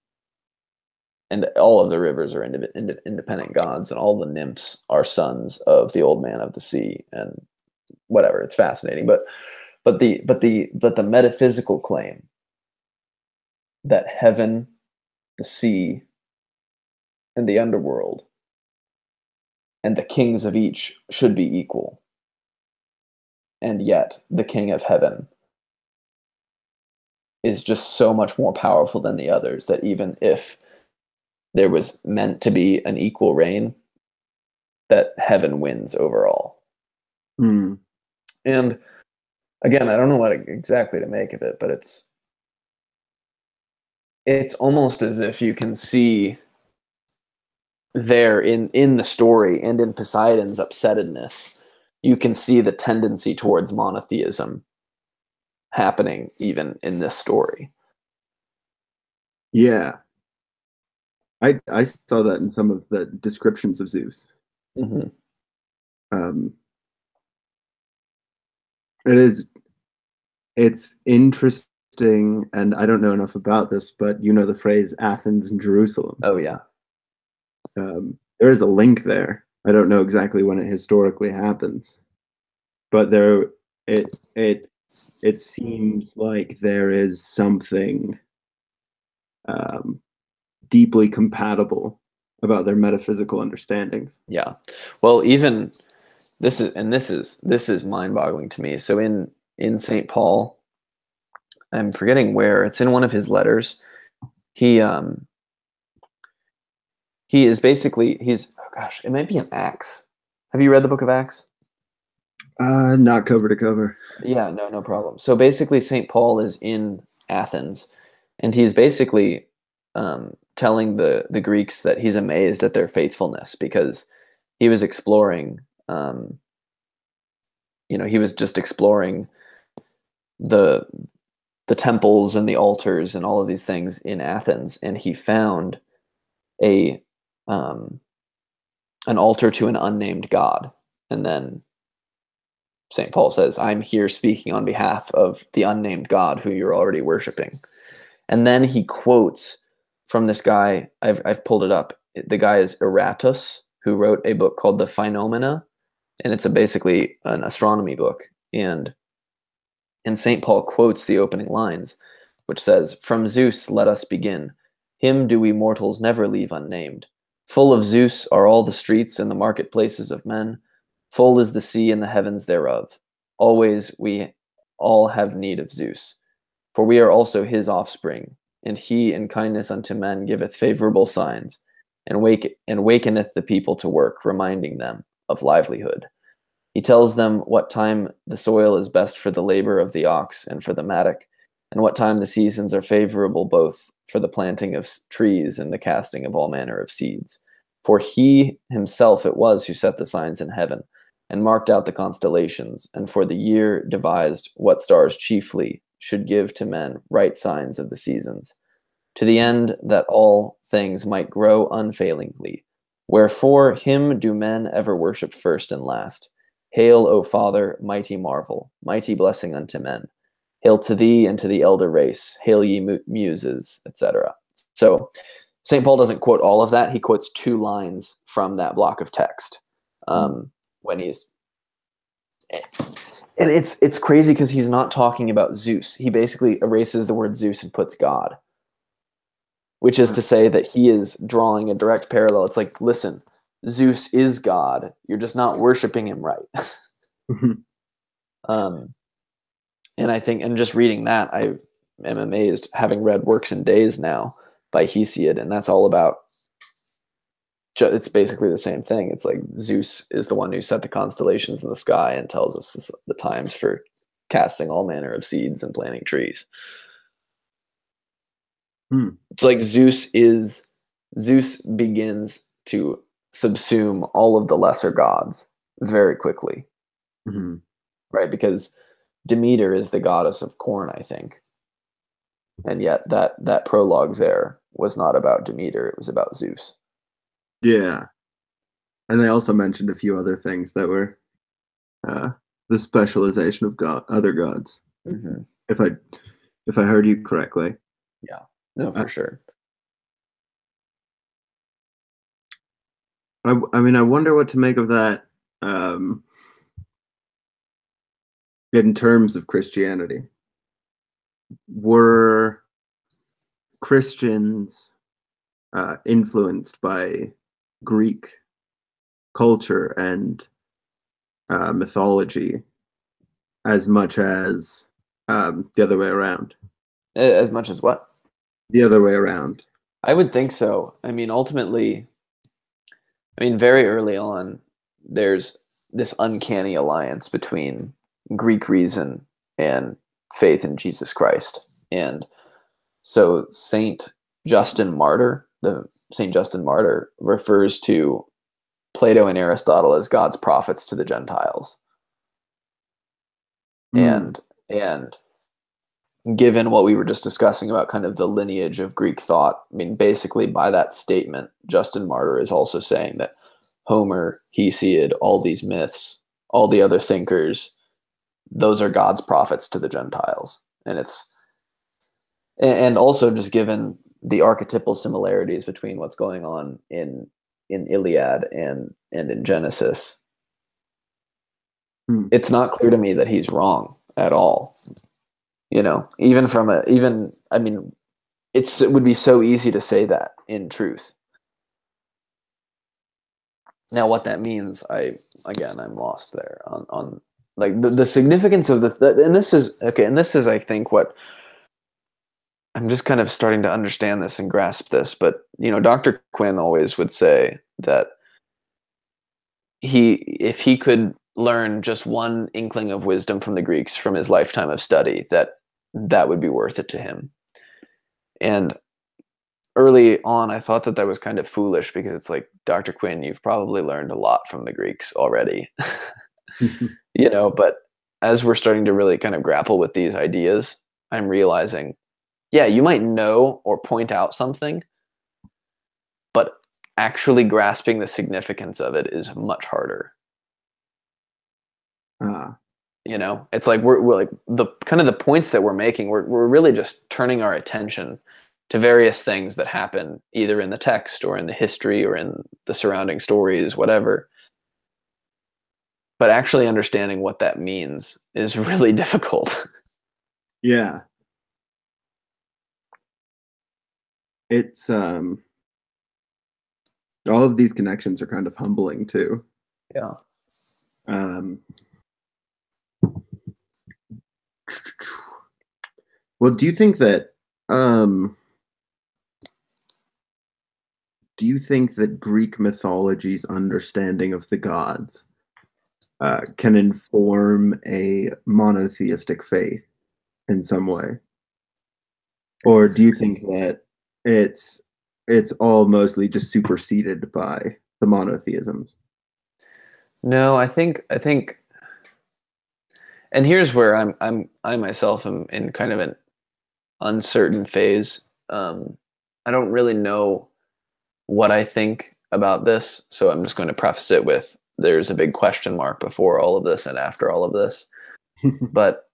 and all of the rivers are independent gods, and all the nymphs are sons of the old man of the sea, and whatever. It's fascinating, but the metaphysical claim that heaven, the sea, and the underworld and the kings of each should be equal, and yet the king of heaven is just so much more powerful than the others that even if there was meant to be an equal reign, that heaven wins overall. And again, I don't know what exactly to make of it, but it's almost as if you can see there in the story and in Poseidon's upsettedness, you can see the tendency towards monotheism happening even in this story. Yeah. I saw that in some of the descriptions of Zeus. It's interesting, and I don't know enough about this, but you know the phrase Athens and Jerusalem. Oh yeah. There is a link there. I don't know exactly when it historically happens, but it seems like there is something deeply compatible about their metaphysical understandings. Yeah. Well, even this is mind-boggling to me. So in St. Paul, I'm forgetting where, it's in one of his letters. He is basically, it might be in Acts. Have you read the book of Acts? Not cover to cover. Yeah, no problem. So basically, St. Paul is in Athens, and he's basically telling the Greeks that he's amazed at their faithfulness, because he was exploring, he was just exploring the temples and the altars and all of these things in Athens, and he found an altar to an unnamed god. And then St. Paul says, I'm here speaking on behalf of the unnamed God who you're already worshiping. And then he quotes from this guy. I've pulled it up. The guy is Eratus, who wrote a book called The Phenomena, and it's basically an astronomy book. And St. Paul quotes the opening lines, which says, "From Zeus let us begin. Him do we mortals never leave unnamed. Full of Zeus are all the streets and the marketplaces of men. Full is the sea and the heavens thereof. Always we all have need of Zeus. For we are also his offspring, and he in kindness unto men giveth favorable signs, and wakeneth the people to work, reminding them of livelihood. He tells them what time the soil is best for the labor of the ox and for the mattock, and what time the seasons are favorable both for the planting of trees and the casting of all manner of seeds. For he himself it was who set the signs in heaven, and marked out the constellations, and for the year devised what stars chiefly should give to men right signs of the seasons, to the end that all things might grow unfailingly. Wherefore him do men ever worship first and last. Hail, O Father, mighty marvel, mighty blessing unto men. Hail to thee and to the elder race. Hail ye muses, etc. So St. Paul doesn't quote all of that. He quotes 2 lines from that block of text when he's, and it's crazy because he's not talking about Zeus. He basically erases the word Zeus and puts God, which is to say that he is drawing a direct parallel. It's like, listen, Zeus is God. You're just not worshiping him right. And I think, and just reading that, I am amazed, having read Works and Days now by Hesiod, and that's all about, it's basically the same thing. It's like Zeus is the one who set the constellations in the sky and tells us the times for casting all manner of seeds and planting trees. It's like Zeus begins to subsume all of the lesser gods very quickly, right? Because Demeter is the goddess of corn, I think, and yet that prologue there was not about Demeter; it was about Zeus. Yeah, and they also mentioned a few other things that were the specialization of other gods. If I heard you correctly. Yeah, no, for sure. I mean, I wonder what to make of that in terms of Christianity. Were Christians influenced by Greek culture and mythology as much as the other way around? As much as what? The other way around. I would think so. I mean, ultimately, very early on, there's this uncanny alliance between Greek reason and faith in Jesus Christ. And so Saint Justin Martyr refers to Plato and Aristotle as God's prophets to the Gentiles. And given what we were just discussing about kind of the lineage of Greek thought, I mean, basically by that statement, Justin Martyr is also saying that Homer, Hesiod, all these myths, all the other thinkers, those are God's prophets to the Gentiles. And also just given the archetypal similarities between what's going on in Iliad and in Genesis, it's not clear to me that he's wrong at all. You know, it would be so easy to say that in truth. Now, what that means, I'm lost there on like the significance of and this is, I think, what I'm just kind of starting to understand this and grasp this. But, Dr. Quinn always would say that if he could learn just one inkling of wisdom from the Greeks from his lifetime of study, that would be worth it to him. And early on, I thought that was kind of foolish, because it's like, Dr. Quinn, you've probably learned a lot from the Greeks already. But as we're starting to really kind of grapple with these ideas, I'm realizing, yeah, you might know or point out something, but actually grasping the significance of it is much harder. It's like we're like the kind of the points that we're making. We're really just turning our attention to various things that happen either in the text or in the history or in the surrounding stories, whatever. But actually understanding what that means is really difficult. Yeah, it's all of these connections are kind of humbling too. Yeah. Um, well, um, do you think that Greek mythology's understanding of the gods can inform a monotheistic faith in some way, or do you think that it's it's all mostly just superseded by the monotheisms? No, I think and here's where I myself am in kind of an uncertain phase. I don't really know what I think about this, so I'm just going to preface it with there's a big question mark before all of this and after all of this. But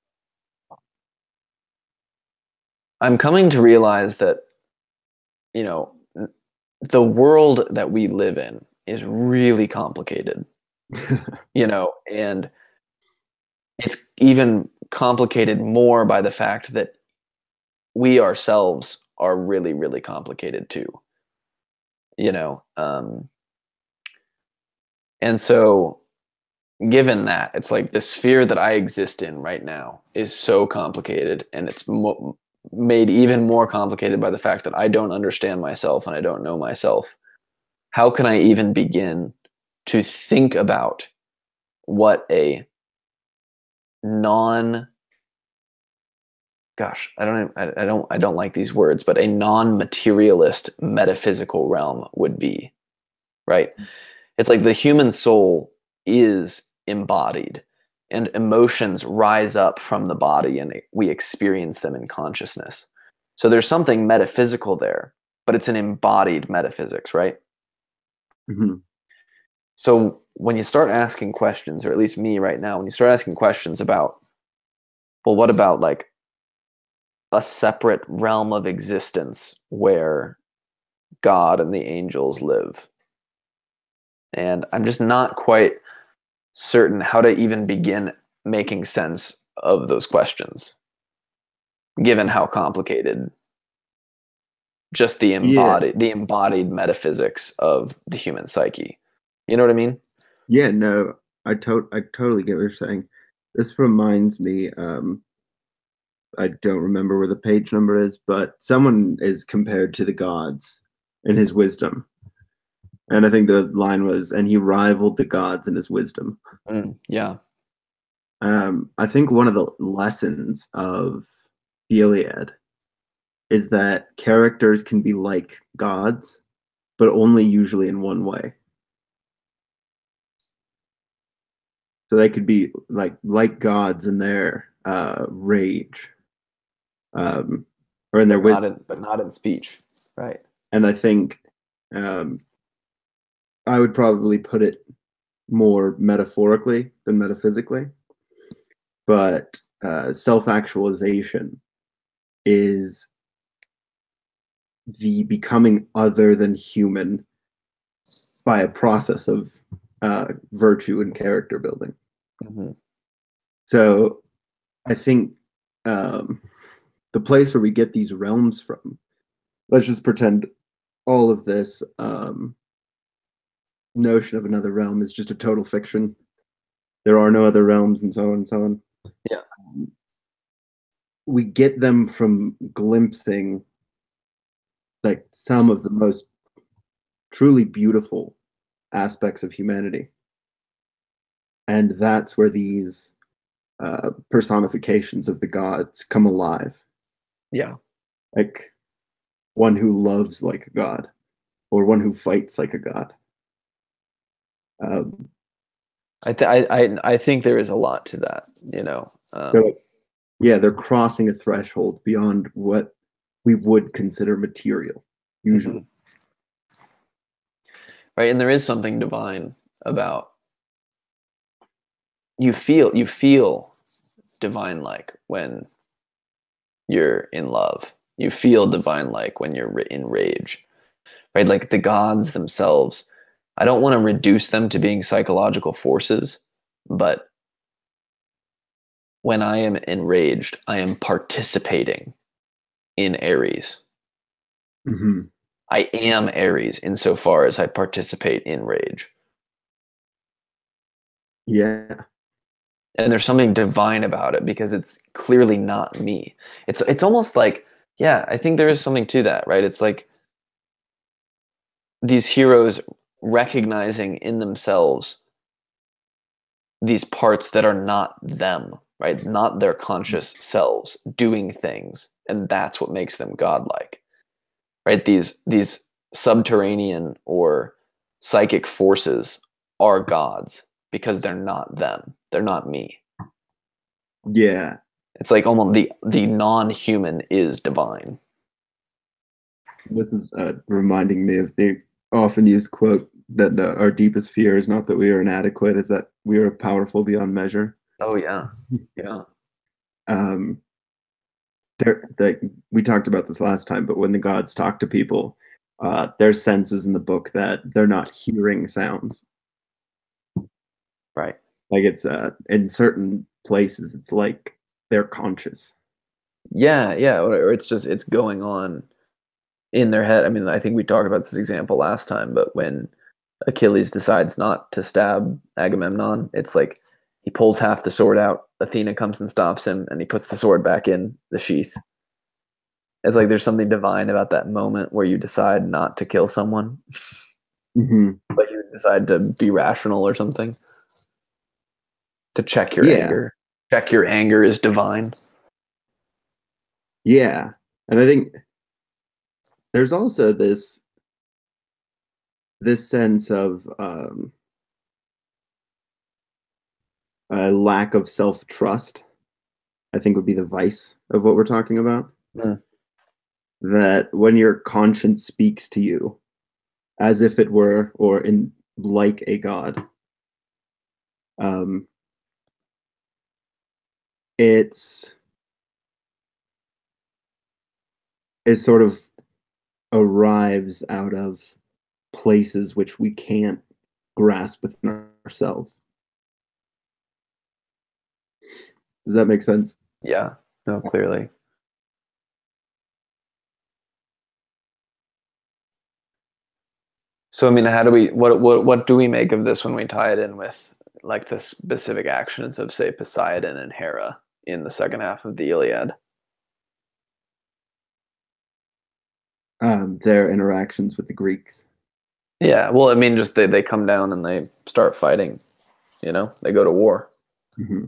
I'm coming to realize that, you know, the world that we live in is really complicated, and it's even complicated more by the fact that we ourselves are really, really complicated too, you know. And so given that, it's like the sphere that I exist in right now is so complicated, and it's made even more complicated by the fact that I don't understand myself and I don't know myself. How can I even begin to think about what a non gosh, I don't like these words, but a non-materialist metaphysical realm would be, right? It's like the human soul is embodied and emotions rise up from the body and we experience them in consciousness. So there's something metaphysical there, but it's an embodied metaphysics, right? Mhm. So when you start asking questions, or at least me right now, when you start asking questions about, well, what about like a separate realm of existence where God and the angels live? And I'm just not quite certain how to even begin making sense of those questions, given how complicated just Yeah, the embodied metaphysics of the human psyche. You know what I mean? yeah, no, I totally get what you're saying. This reminds me, I don't remember where the page number is, but someone is compared to the gods in his wisdom. And I think the line was, and he rivaled the gods in his wisdom. Yeah. I think one of the lessons of the Iliad is that characters can be like gods, but only usually in one way. So they could be like gods in their rage, um, or in their wisdom. But not in speech. Right. And I think um, I would probably put it more metaphorically than metaphysically, but self-actualization is the becoming other than human by a process of virtue and character building. Mm-hmm. So I think um, the place where we get these realms from, let's just pretend all of this notion of another realm is just a total fiction. There are no other realms, and so on and so on. Yeah. We get them from glimpsing like some of the most truly beautiful aspects of humanity. And that's where these personifications of the gods come alive. Yeah. Like one who loves like a god, or one who fights like a god. Um, I think there is a lot to that, they're like, yeah, they're crossing a threshold beyond what we would consider material, mhm. usually. Right. And there is something divine about you feel divine-like when you're in love. You feel divine-like when you're in rage, right? Like the gods themselves, I don't want to reduce them to being psychological forces, but when I am enraged, I am participating in Ares. Hmm. I am Ares insofar as I participate in rage. Yeah. And there's something divine about it because it's clearly not me. It's almost like, yeah, I think there is something to that, right? It's like these heroes recognizing in themselves these parts that are not them, right? Not their conscious selves doing things, and that's what makes them godlike, right? These subterranean or psychic forces are gods because they're not them. They're not me. Yeah. It's like almost the non-human is divine. This is reminding me of the often used quote that our deepest fear is not that we are inadequate, is that we are powerful beyond measure. Oh yeah, yeah, Um, we talked about this last time, but when the gods talk to people, there's senses in the book that they're not hearing sounds. right. Like it's in certain places, it's like they're conscious. Yeah, yeah. Or it's just it's going on in their head. I mean, I think we talked about this example last time, but when Achilles decides not to stab Agamemnon, it's like he pulls half the sword out. Athena comes and stops him, and he puts the sword back in the sheath. It's like there's something divine about that moment where you decide not to kill someone, Hmm. but you decide to be rational or something, to check your Yeah, anger. Check your anger is divine. yeah, and I think there's also this sense of a lack of self trust. I think would be the vice of what we're talking about. Mm, That when your conscience speaks to you as if it were, or in like a god, um, it's it sort of arrives out of places which we can't grasp within ourselves. Does that make sense? yeah, no, clearly. So I mean, how do we what do we make of this when we tie it in with like the specific actions of say Poseidon and Hera in the second half of the Iliad? Their interactions with the Greeks. Yeah, well, I mean, just they come down and they start fighting. You know, they go to war. Hmm.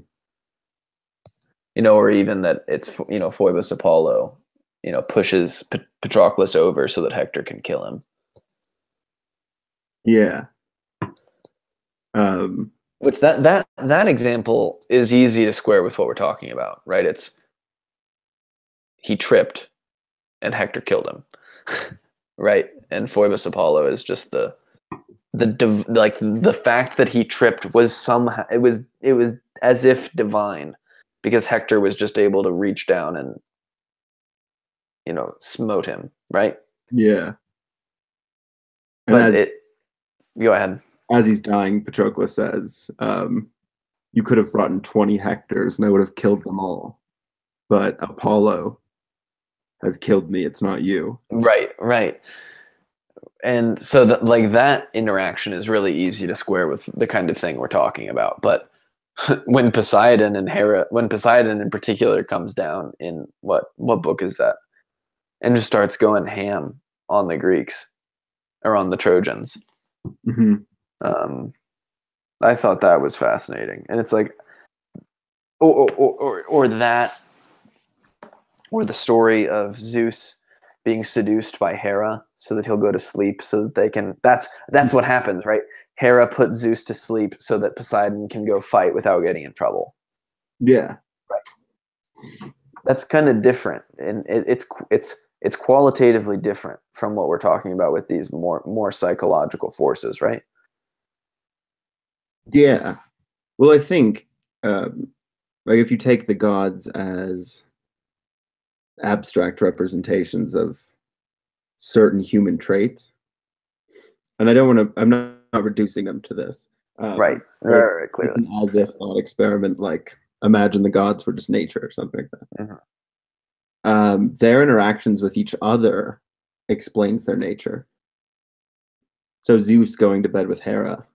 You know, or even that it's Phoebus Apollo, pushes Patroclus over so that Hector can kill him. Yeah. Um, Which that example is easy to square with what we're talking about, right? It's he tripped and Hector killed him, right? And Phoebus Apollo is just like the fact that he tripped was somehow it was as if divine because Hector was just able to reach down and smote him, right? yeah. And But it go ahead. as he's dying, Patroclus says, "You could have brought in 20 Hectors, and I would have killed them all. But Apollo has killed me. It's not you." Right, right. And so like that interaction is really easy to square with the kind of thing we're talking about. But when Poseidon in particular comes down in what book is that? And just starts going ham on the Greeks or on the Trojans. Hmm. Um, I thought that was fascinating. And it's like or that or the story of Zeus being seduced by Hera so that he'll go to sleep so that they can that's what happens, right? Hera puts Zeus to sleep so that Poseidon can go fight without getting in trouble. Yeah. Right. That's kind of different and it's qualitatively different from what we're talking about with these more psychological forces, right? Yeah. Well, I think um, like if you take the gods as abstract representations of certain human traits, and I don't want to. I'm not reducing them to this. Right. But Right, right, it's clearly. an as if thought experiment, like imagine the gods were just nature or something like that. Mhm. Their interactions with each other explains their nature. So Zeus going to bed with Hera,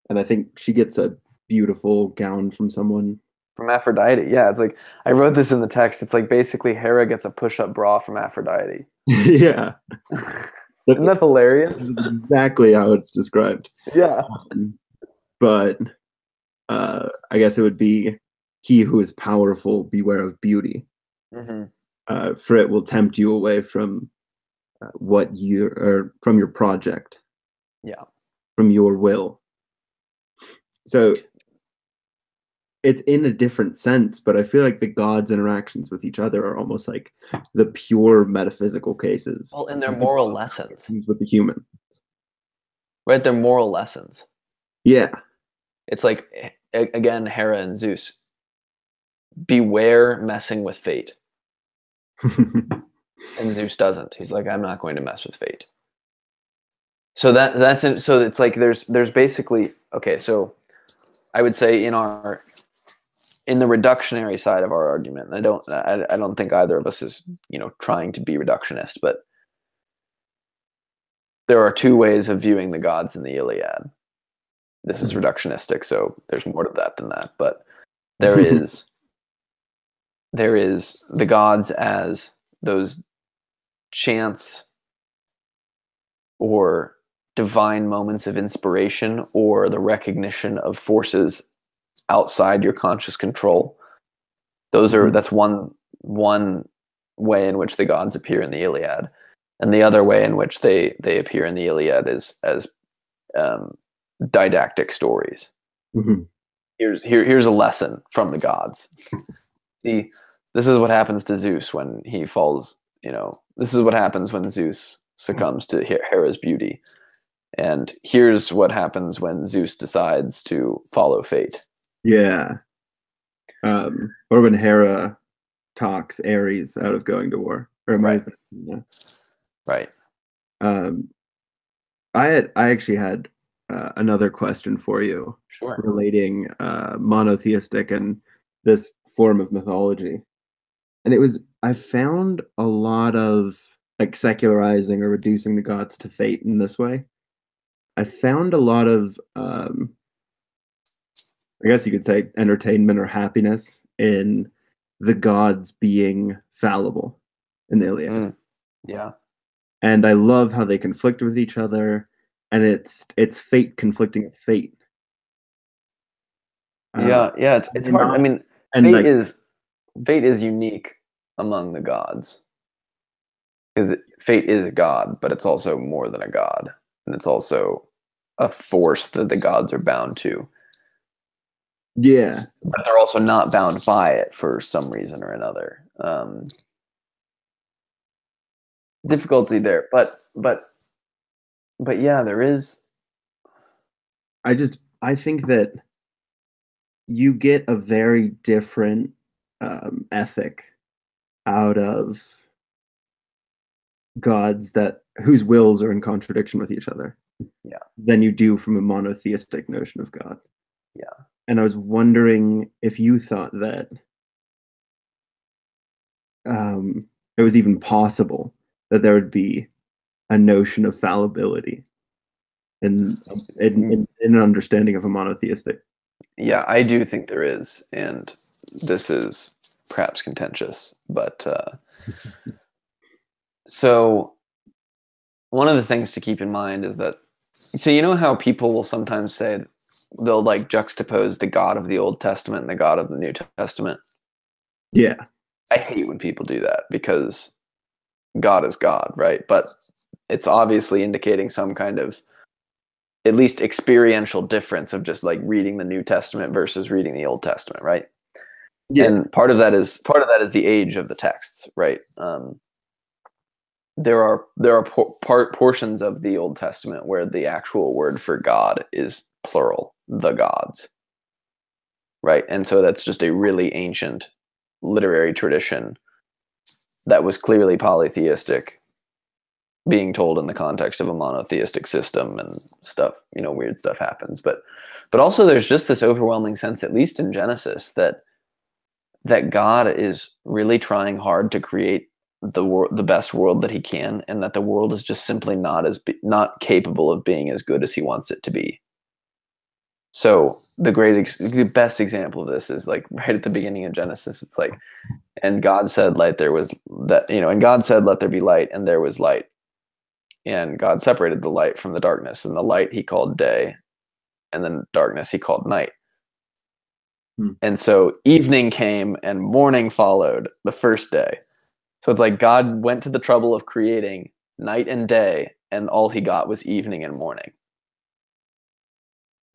and I think she gets a beautiful gown from someone. From Aphrodite. Yeah, it's like I wrote this in the text. It's like basically Hera gets a push-up bra from Aphrodite. Yeah, Isn't that hilarious? exactly how it's described. Yeah. But I guess it would be he who is powerful, beware of beauty, Hmm. for it will tempt you away from what you or from your project, Yeah. from your will. So it's in a different sense, but I feel like the gods' interactions with each other are almost like the pure metaphysical cases Well, and their moral lessons, with the human. right? They're moral lessons. Yeah. It's like again, Hera and Zeus. Beware messing with fate. And Zeus doesn't. He's like, I'm not going to mess with fate. So that's it. So it's like there's basically okay. So I would say in the reductionary side of our argument, and I don't think either of us is trying to be reductionist, but there are two ways of viewing the gods in the Iliad. This is reductionistic, so there's more to that than that. But there is the gods as those chance or divine moments of inspiration or the recognition of forces outside your conscious control. That's one way in which the gods appear in the Iliad, and the other way in which they appear in the Iliad is as didactic stories. Mhm. Here's a lesson from the gods. See, this is what happens to Zeus when he falls. This is what happens when Zeus succumbs to Hera's beauty, and here's what happens when Zeus decides to follow fate. Yeah. Or when Hera talks Ares out of going to war. Or it might Right. have been, yeah. Right. Um, I actually had another question for you Sure. relating monotheistic and this form of mythology. And it was I found a lot of like secularizing or reducing the gods to fate in this way. I found a lot of I guess you could say entertainment or happiness in the gods being fallible in the Iliad. Mm. Yeah. And I love how they conflict with each other, and it's fate conflicting with fate. Uh, Yeah. Yeah. It's and hard. I not mean, and fate like is fate is unique among the gods because fate is a god, but it's also more than a god, and it's also a force that the gods are bound to. yeah, But they're also not bound by it for some reason or another. Difficulty there, but yeah, there is. I think that you get a very different ethic out of gods that whose wills are in contradiction with each other Yeah. than you do from a monotheistic notion of God. Yeah. And I was wondering if you thought that it was even possible that there would be a notion of fallibility in an understanding of a monotheistic. Yeah, I do think there is, and this is perhaps contentious, but so one of the things to keep in mind is that so you know how people will sometimes say they'll like juxtapose the God of the Old Testament and the God of the New Testament. Yeah, I hate when people do that because God is God, right? But it's obviously indicating some kind of at least experiential difference of just like reading the New Testament versus reading the Old Testament, right? yeah, And part of that is the age of the texts, right? There are portions of the Old Testament where the actual word for God is plural, the gods. right? And so that's just a really ancient literary tradition that was clearly polytheistic, being told in the context of a monotheistic system and stuff, weird stuff happens. But also there's just this overwhelming sense, at least in Genesis, that God is really trying hard to create the best world that he can, and that the world is just simply not capable of being as good as he wants it to be. So the best example of this is like right at the beginning of Genesis. It's like, and God said, "Light." There was that, and God said, "Let there be light," and there was light. And God separated the light from the darkness, and the light he called day, and then darkness he called night. Hmm. And so evening came and morning followed the first day. So it's like God went to the trouble of creating night and day, and all he got was evening and morning.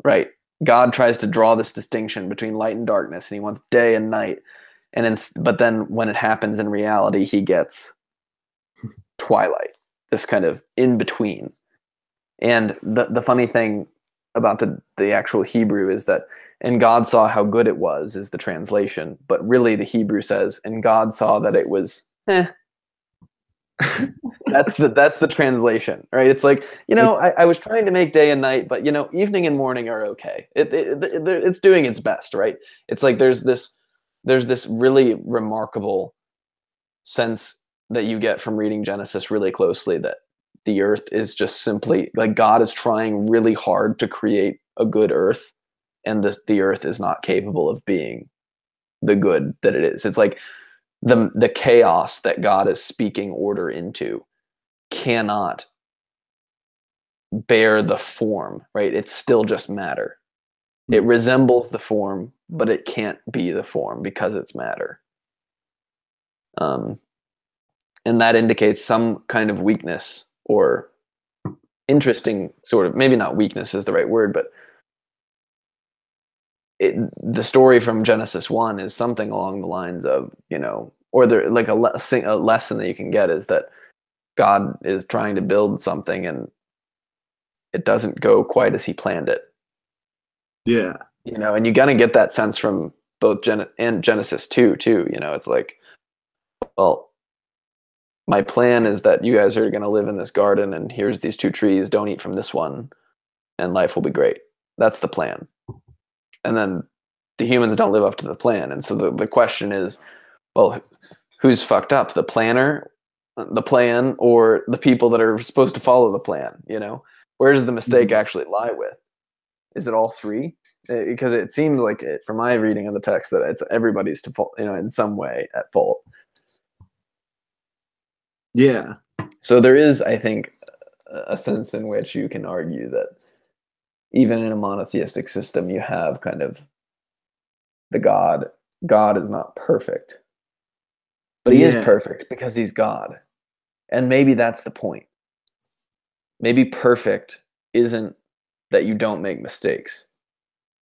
Right? God tries to draw this distinction between light and darkness, and he wants day and night. But then when it happens in reality, he gets twilight, this kind of in between. And the funny thing about the actual Hebrew is that, and God saw how good it was, is the translation. But really the Hebrew says, and God saw that it was that's the translation, right? It's like, I was trying to make day and night, but evening and morning are okay. It's doing its best, right? It's like there's this really remarkable sense that you get from reading Genesis really closely, that the earth is just simply like God is trying really hard to create a good earth, and the earth is not capable of being the good that it is. It's like the chaos that God is speaking order into cannot bear the form, right? It's still just matter. It resembles the form, but it can't be the form because it's matter. And that indicates some kind of weakness, or interesting sort of, maybe not weakness is the right word, but the story from Genesis 1 is something along the lines of, or there like a lesson that you can get is that God is trying to build something, and it doesn't go quite as he planned it. Yeah. And you're gonna get that sense from both and Genesis 2 too. It's like, well, my plan is that you guys are gonna live in this garden, and here's these two trees. Don't eat from this one, and life will be great. That's the plan. And then the humans don't live up to the plan, and so the question is, well, who's fucked up? The planner, the plan, or the people that are supposed to follow the plan? Where does the mistake actually lie with? Is it all three? Because it seems like from my reading of the text, that it's everybody's to fault, in some way at fault. Yeah. So there is, I think, a sense in which you can argue that even in a monotheistic system, you have kind of the God. God is not perfect, but he is perfect because he's God. And maybe that's the point. Maybe perfect isn't that you don't make mistakes.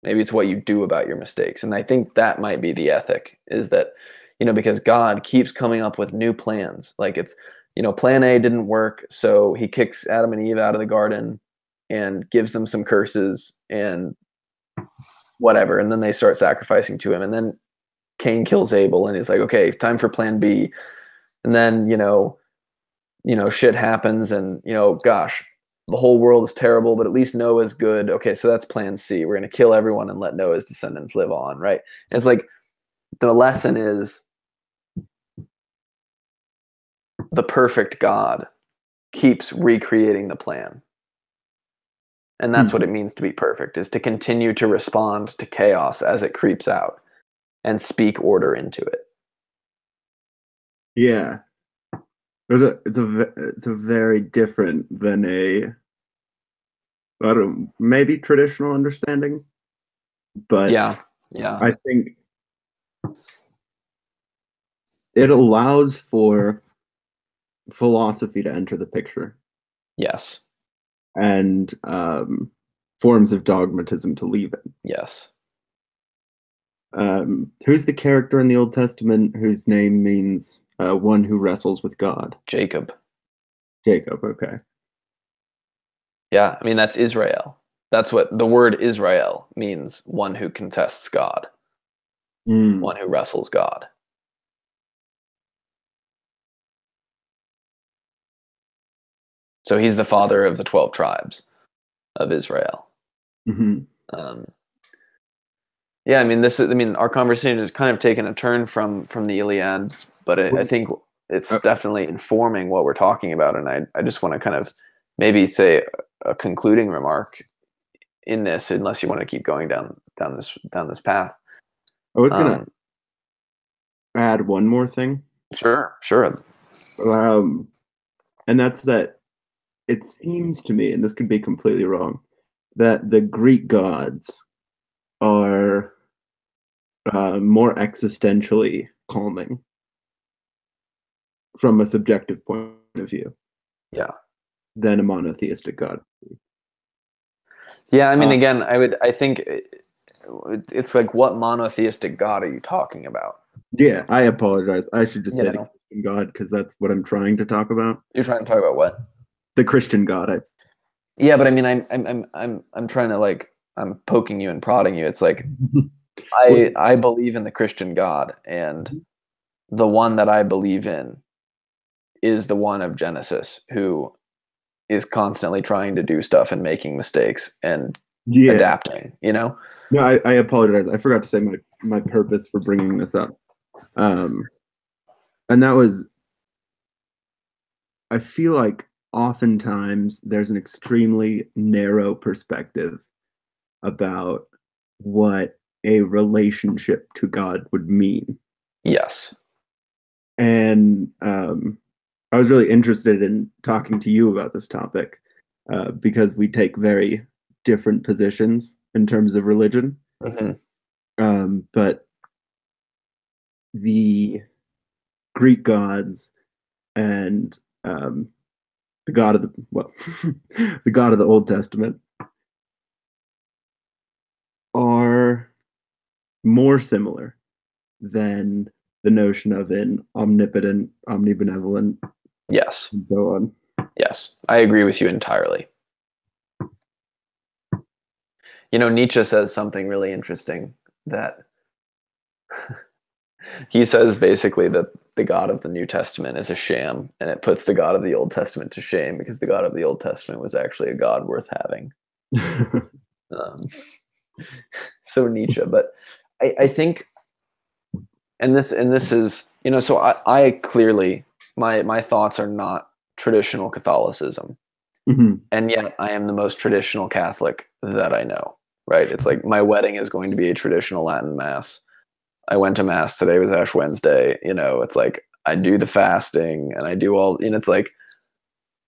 Maybe it's what you do about your mistakes. And I think that might be the ethic, is that, because God keeps coming up with new plans. Like it's, plan A didn't work, so he kicks Adam and Eve out of the garden and gives them some curses and whatever. And then they start sacrificing to him. And then Cain kills Abel, and he's like, okay, time for plan B. And then, shit happens, and, gosh, the whole world is terrible, but at least Noah's good. Okay, so that's plan C. We're going to kill everyone and let Noah's descendants live on, right? And it's like the lesson is the perfect God keeps recreating the plan. And that's what it means to be perfect, is to continue to respond to chaos as it creeps out and speak order into it. Yeah. It's a very different than maybe traditional understanding, but Yeah. I think it allows for philosophy to enter the picture. Yes. And forms of dogmatism to leave it. Yes. Who's the character in the Old Testament whose name means one who wrestles with God? Jacob. Jacob, okay. Yeah, I mean, that's Israel. That's what the word Israel means, one who contests God. Mm. one who wrestles God. So he's the father of the 12 tribes of Israel. Hmm. Um, yeah, I mean, our conversation has kind of taken a turn from the Iliad, but I think it's Uh, definitely informing what we're talking about. And I just want to kind of maybe say a concluding remark in this, unless you want to keep going down this path. I was gonna Um, add one more thing, sure. um, and that's that it seems to me, and this could be completely wrong, that the Greek gods are more existentially calming from a subjective point of view Yeah. than a monotheistic god. Yeah, I mean, Uh, again, I think it's like, what monotheistic God are you talking about? yeah, I apologize. I should just You say the know, Christian god because that's what I'm trying to talk about. you're trying to talk about what? The Christian god. Yeah, but I mean, I'm trying to, like, I'm poking you and prodding you. It's like, Well, I believe in the Christian God, and the one that I believe in is the one of Genesis, who is constantly trying to do stuff and making mistakes and yeah. adapting. You know? No, I apologize. I forgot to say my purpose for bringing this up. Um, and that was, I feel like oftentimes there's an extremely narrow perspective about what a relationship to God would mean. Yes. And I was really interested in talking to you about this topic because we take very different positions in terms of religion. Hmm. But the Greek gods and the God of the well, the God of the Old Testament are more similar than the notion of an omnipotent, omnibenevolent, Yes. and so on. Yes. I agree with you entirely. You know, Nietzsche says something really interesting, that he says basically that the God of the New Testament is a sham, and it puts the God of the Old Testament to shame, because the God of the Old Testament was actually a God worth having. Um, so Nietzsche, but I think, and this is, so I clearly, my thoughts are not traditional Catholicism, Mhm. and yet I am the most traditional Catholic that I know. Right? It's like, my wedding is going to be a traditional Latin mass. I went to mass today, was Ash Wednesday. It's like, I do the fasting and I do all, and it's like,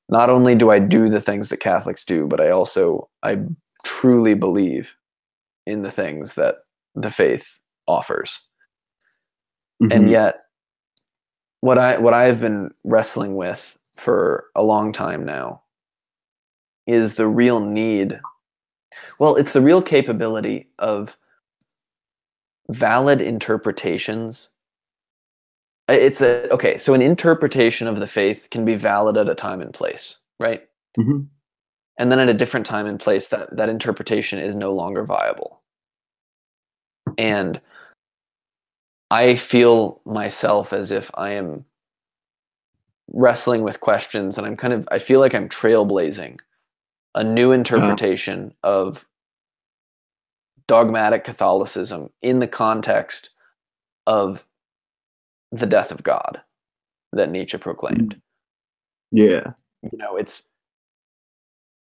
not only do I do the things that Catholics do, but I truly believe in the things that the faith offers. And Mhm. yet, what I've been wrestling with for a long time now is the real need. Well, it's the real capability of valid interpretations. It's that, okay, so an interpretation of the faith can be valid at a time and place, right? Mhm. And then at a different time and place, that interpretation is no longer viable. And I feel myself as if I am wrestling with questions, and I feel like I'm trailblazing a new Uh, interpretation of dogmatic Catholicism in the context of the death of God that Nietzsche proclaimed. yeah.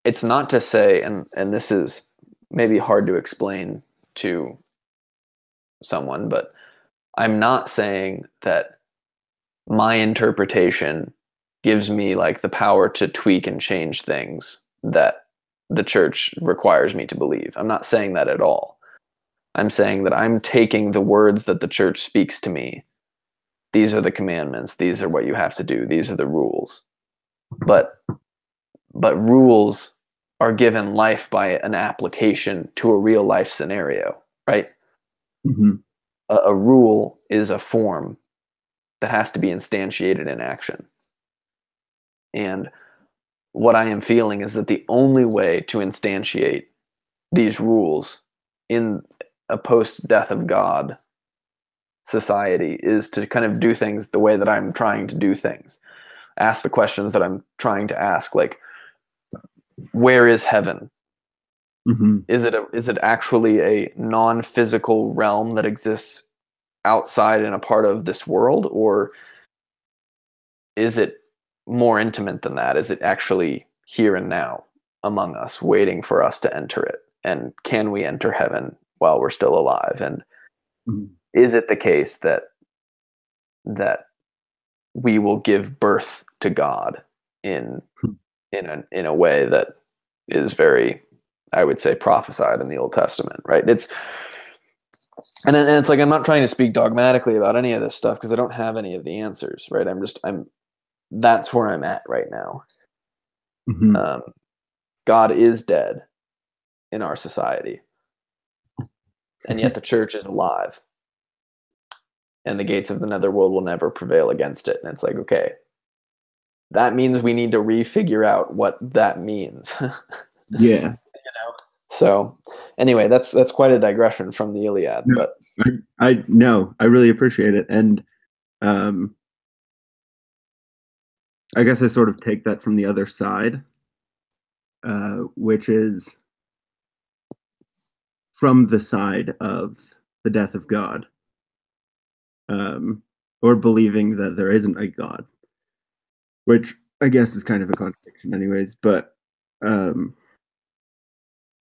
It's not to say, and this is maybe hard to explain to someone, but I'm not saying that my interpretation gives me, like, the power to tweak and change things that the church requires me to believe. I'm not saying that at all. I'm saying that I'm taking the words that the church speaks to me. These are the commandments. These are what you have to do. These are the rules. But rules are given life by an application to a real life scenario, right? Mhm. A rule is a form that has to be instantiated in action. And what I am feeling is that the only way to instantiate these rules in a post death of God society is to kind of do things the way that I'm trying to do things, ask the questions that I'm trying to ask, like, where is heaven? Hmm. Is it actually a non-physical realm that exists outside and a part of this world, or is it more intimate than that? Is it actually here and now among us, waiting for us to enter it? And can we enter heaven while we're still alive? And Hmm. is it the case that we will give birth to God in in a way that is very, I would say, prophesied in the Old Testament, right? And it's like, I'm not trying to speak dogmatically about any of this stuff because I don't have any of the answers, right? I'm that's where I'm at right now. Hmm. Um, God is dead in our society, and yet the church is alive, and the gates of the netherworld will never prevail against it. And it's like, okay, that means we need to refigure out what that means. Yeah. So, anyway, that's quite a digression from the Iliad, No, but I no, I really appreciate it, and um, I guess I sort of take that from the other side, which is from the side of the death of God, or believing that there isn't a God, which I guess is kind of a contradiction, anyways. But um,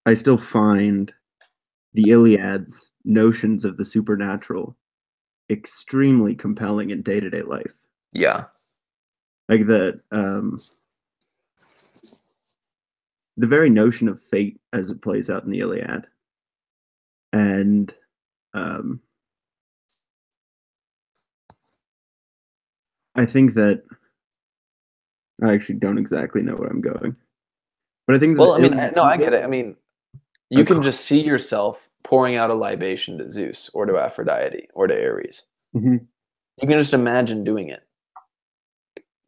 I still find the Iliad's notions of the supernatural extremely compelling in day to day life. yeah, Like the very notion of fate as it plays out in the Iliad, and um, I think that I actually don't exactly know where I'm going, but I think that well, the I mean, Iliad no, I get is it. I mean, a you can just see yourself pouring out a libation to Zeus or to Aphrodite or to Ares. Mhm. You can just imagine doing it.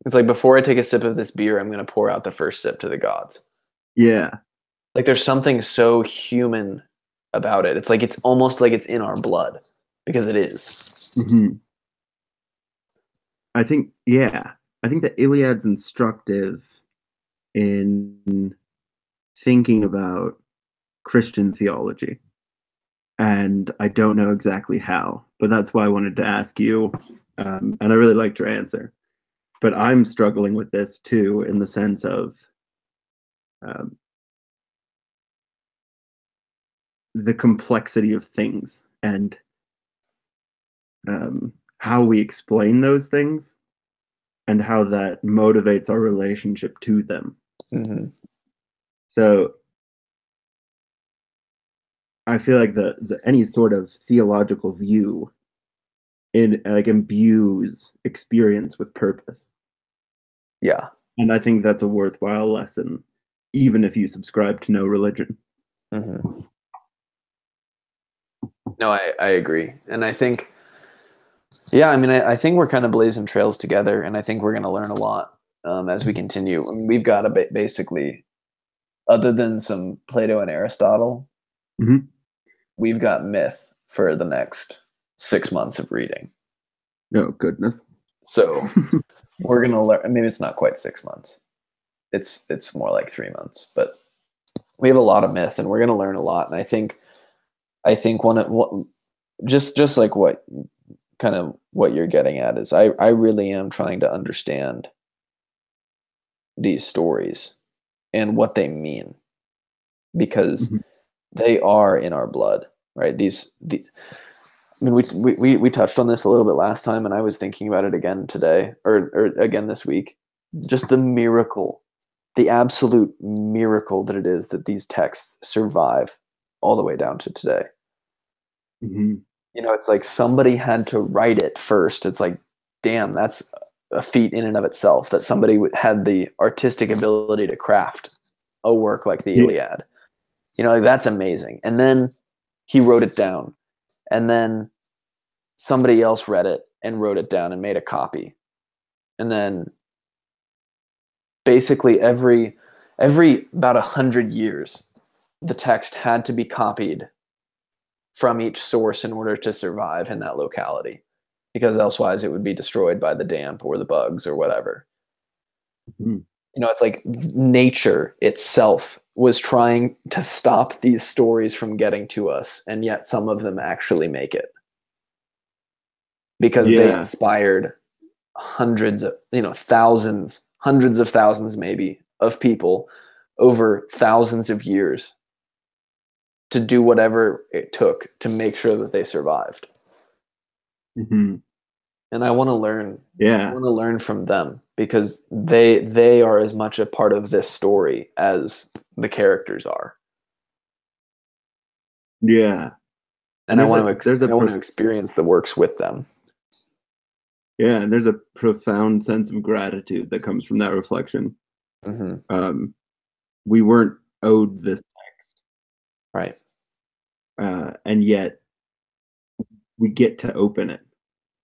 It's like, before I take a sip of this beer, I'm going to pour out the first sip to the gods. Yeah. Like, there's something so human about it. It's like, it's almost like it's in our blood, because it is. Hmm. I think, yeah, I think the Iliad's instructive in thinking about Christian theology. And I don't know exactly how, but that's why I wanted to ask you. And I really liked your answer. But I'm struggling with this too, in the sense of um, the complexity of things and how we explain those things and how that motivates our relationship to them. Hmm. So I feel like the any sort of theological view in like imbues experience with purpose. Yeah. And I think that's a worthwhile lesson, even if you subscribe to no religion. Hmm. No, I agree. And I think, yeah, I mean, I think we're kind of blazing trails together, and I think we're going to learn a lot as we continue. I mean, we've got to basically, other than some Plato and Aristotle, Hmm. we've got myth for the next 6 months of reading. Oh, goodness. So we're going to learn. Maybe it's not quite 6 months. It's more like 3 months, but we have a lot of myth, and we're going to learn a lot. And I think just like what kind of what you're getting at is, I really am trying to understand these stories and what they mean, because Hmm. they are in our blood, right? I mean, we touched on this a little bit last time, and I was thinking about it again today, or again this week. Just the miracle, the absolute miracle that it is that these texts survive all the way down to today. Hmm. It's like somebody had to write it first. It's like, damn, that's a feat in and of itself, that somebody had the artistic ability to craft a work like the Yeah. Iliad. Like, that's amazing. And then he wrote it down, and then somebody else read it and wrote it down and made a copy. And then basically every about 100 years, the text had to be copied from each source in order to survive in that locality. because elsewise it would be destroyed by the damp or the bugs or whatever. Mhm. It's like nature itself was trying to stop these stories from getting to us, and yet some of them actually make it because they Yeah. inspired hundreds of, thousands, hundreds of thousands maybe of people over thousands of years to do whatever it took to make sure that they survived. Mhm. And I want to learn. I Yeah. want to learn from them because they are as much a part of this story as the characters are. Yeah. And And I want to experience the works with them. yeah, and there's a profound sense of gratitude that comes from that reflection. Hmm. Um, we weren't owed this text, Right. and yet we get to open it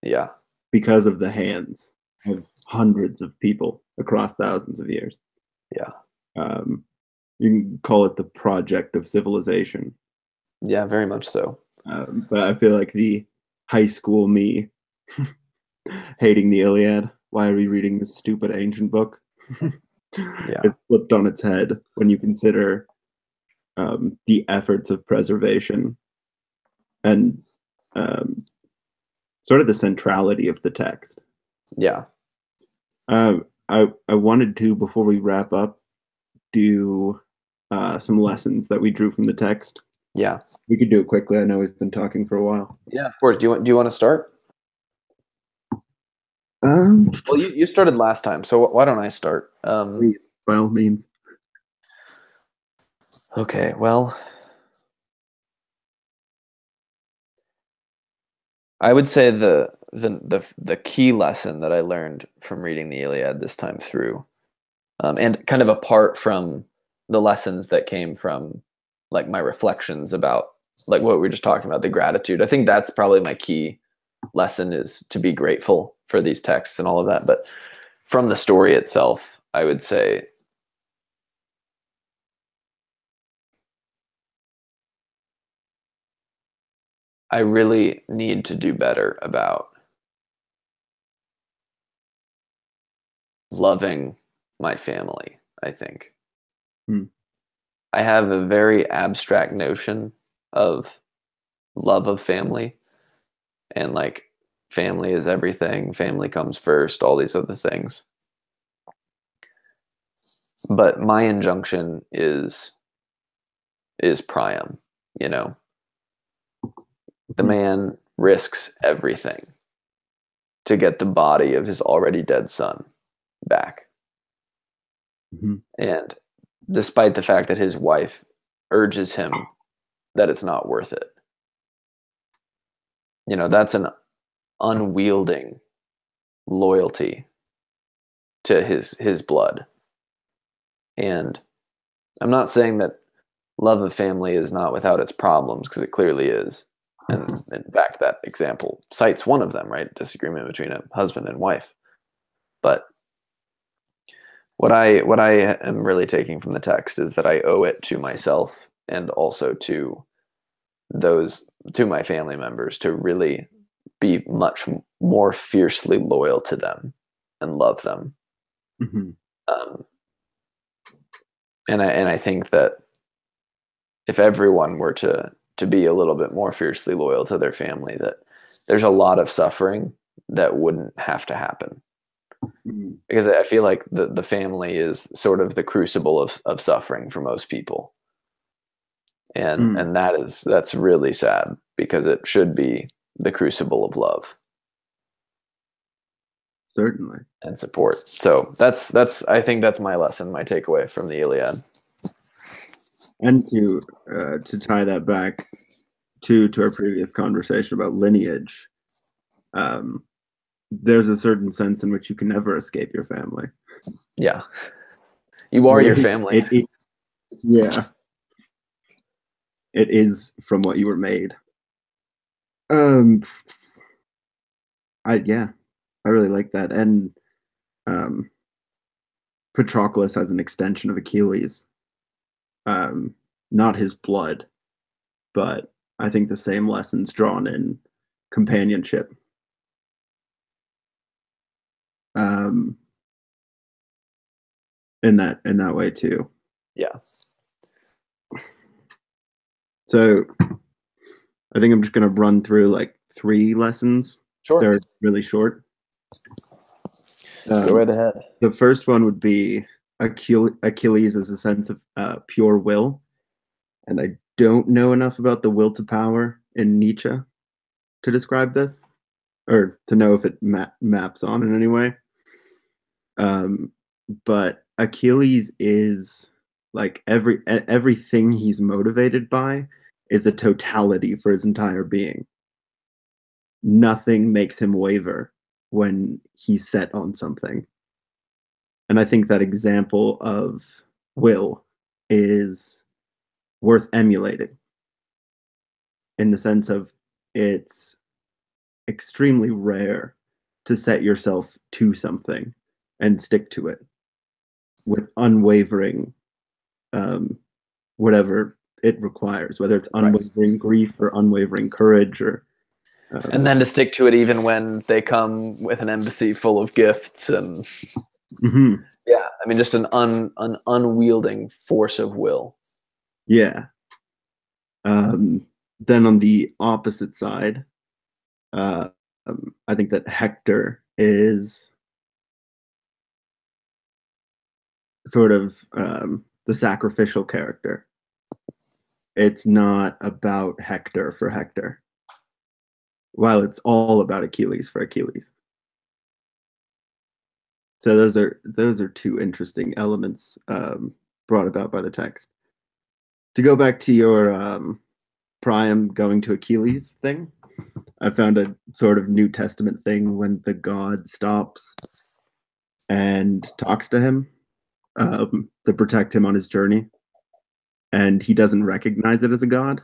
Yeah. because of the hands of hundreds of people across thousands of years. Yeah. Um, you can call it the project of civilization. Yeah. Very much so. But I feel like the high school me hating the Iliad. Why are we reading this stupid ancient book? Yeah. It's flipped on its head when you consider the efforts of preservation and um, sort of the centrality of the text. Yeah. I wanted to, before we wrap up, do some lessons that we drew from the text. Yeah. We could do it quickly. I know we've been talking for a while. Yeah. Of course. Do you want to start? Um, Well, you started last time, so why don't I start? Please, by all means. Okay. Well, I would say the key lesson that I learned from reading the Iliad this time through, and kind of apart from the lessons that came from like my reflections about like what we were just talking about, the gratitude. I think that's probably my key lesson, is to be grateful for these texts and all of that. But from the story itself, I would say I really need to do better about loving my family, I think. Hmm. I have a very abstract notion of love of family, and like family is everything, family comes first, all these other things. But my injunction is Priam, you know. The Hmm. man risks everything to get the body of his already dead son back. Hmm. And despite the fact that his wife urges him that it's not worth it. That's an unwielding loyalty to his blood. And I'm not saying that love of family is not without its problems, because it clearly is. And in fact, that example cites one of them, right? Disagreement between a husband and wife. But what I am really taking from the text is that I owe it to myself and also to my family members to really be much more fiercely loyal to them and love them. Hmm. Um, and I think that if everyone were to be a little bit more fiercely loyal to their family, that there's a lot of suffering that wouldn't have to happen. Hmm. Because I feel like the family is sort of the crucible of suffering for most people. Hmm. And that's really sad, because it should be the crucible of love Certainly. and support. So that's I think that's my lesson, my takeaway from the Iliad. And to tie that back to our previous conversation about lineage, um, there's a certain sense in which you can never escape your family. Yeah. You are your Right? family. Yeah, it is from what you were made. Um, yeah, I really like that. And um, Patroclus as an extension of Achilles, um, not his blood, but I think the same lessons drawn in companionship. um, in that way too. Yeah. So I think I'm just going to run through like 3 lessons. Sure. They're really short. Go right ahead. The first one would be Achilles is a sense of pure will. And I don't know enough about the will to power in Nietzsche to describe this or to know if it maps on in any way. But Achilles is like everything he's motivated by is a totality for his entire being. Nothing makes him waver when he's set on something. And I think that example of will is worth emulating in the sense of it's extremely rare to set yourself to something and stick to it with unwavering whatever it requires, whether it's unwavering grief or unwavering courage or and then to stick to it even when they come with an embassy full of gifts and yeah, I mean just an unwielding force of will. Yeah. Then on the opposite side, I think that Hector is sort of the sacrificial character. It's not about Hector for Hector, while it's all about Achilles for Achilles. So those are 2 interesting elements brought about by the text. To go back to your Priam going to Achilles thing, I found a sort of New Testament thing when the god stops and talks to him to protect him on his journey. And he doesn't recognize it as a god,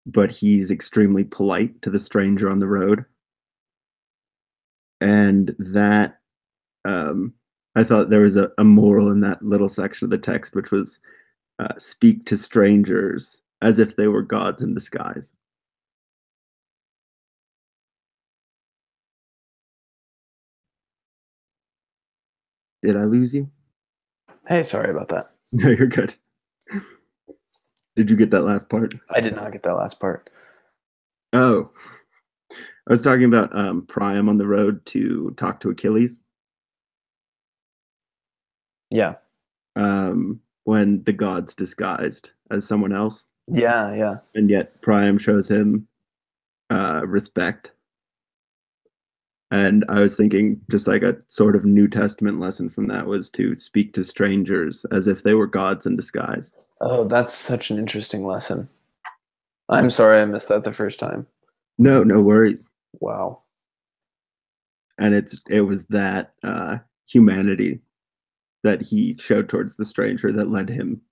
but he's extremely polite to the stranger on the road. And that, I thought there was a moral in that little section of the text, which was speak to strangers as if they were gods in disguise. Did I lose you? Hey, sorry about that. No, you're good. Did you get that last part? I did not get that last part. Oh, I was talking about Priam on the road to talk to Achilles. Yeah. When the god's disguised as someone else. Yeah, yeah. And yet Priam shows him respect. And I was thinking just like a sort of New Testament lesson from that was to speak to strangers as if they were gods in disguise. Oh, that's such an interesting lesson. I'm sorry I missed that the first time. No, no worries. Wow. And it was that humanity that he showed towards the stranger that led him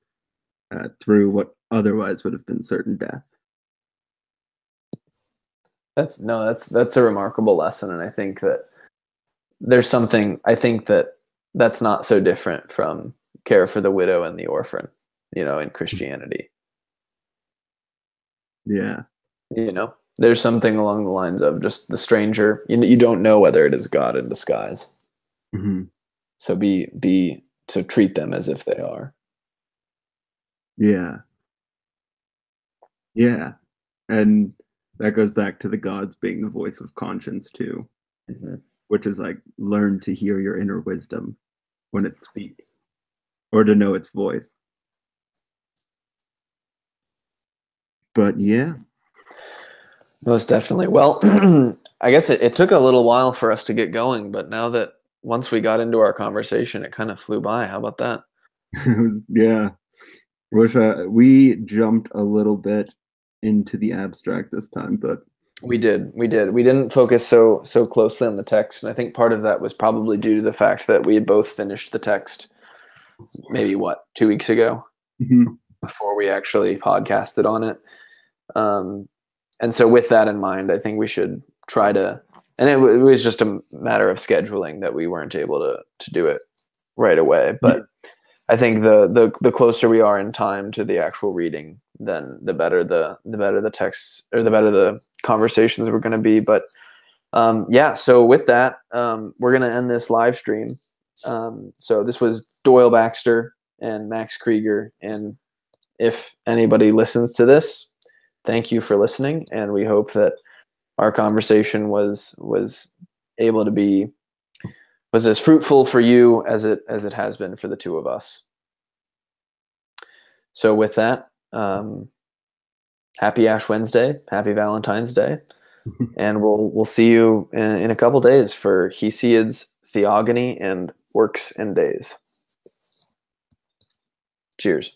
through what otherwise would have been certain death. That's a remarkable lesson, and I think that there's something I think that's not so different from care for the widow and the orphan, in Christianity. Yeah. There's something along the lines of just the stranger. You don't know whether it is God in disguise. Mm-hmm. So to treat them as if they are. Yeah. Yeah. And that goes back to the gods being the voice of conscience too, which is like learn to hear your inner wisdom when it speaks or to know its voice. But yeah. Most definitely. Well, I guess it took a little while for us to get going, but now that once we got into our conversation, it kind of flew by. How about that? Yeah. Wish we jumped a little bit into the abstract this time, but we did. We didn't focus so closely on the text, and I think part of that was probably due to the fact that we had both finished the text maybe 2 weeks ago before we actually podcasted on it. And so with that in mind, I think we should try to, and it was just a matter of scheduling that we weren't able to do it right away. But I think the closer we are in time to the actual reading, then the better the texts or the better the conversations were going to be. But Yeah, so with that, we're going to end this live stream. So this was Doyle Baxter and Max Krieger. And if anybody listens to this, thank you for listening. And we hope that our conversation was able to be was as fruitful for you as it has been for the two of us. So with that, happy Ash Wednesday, happy Valentine's Day, and we'll see you in a couple days for Hesiod's Theogony and Works and Days. Cheers.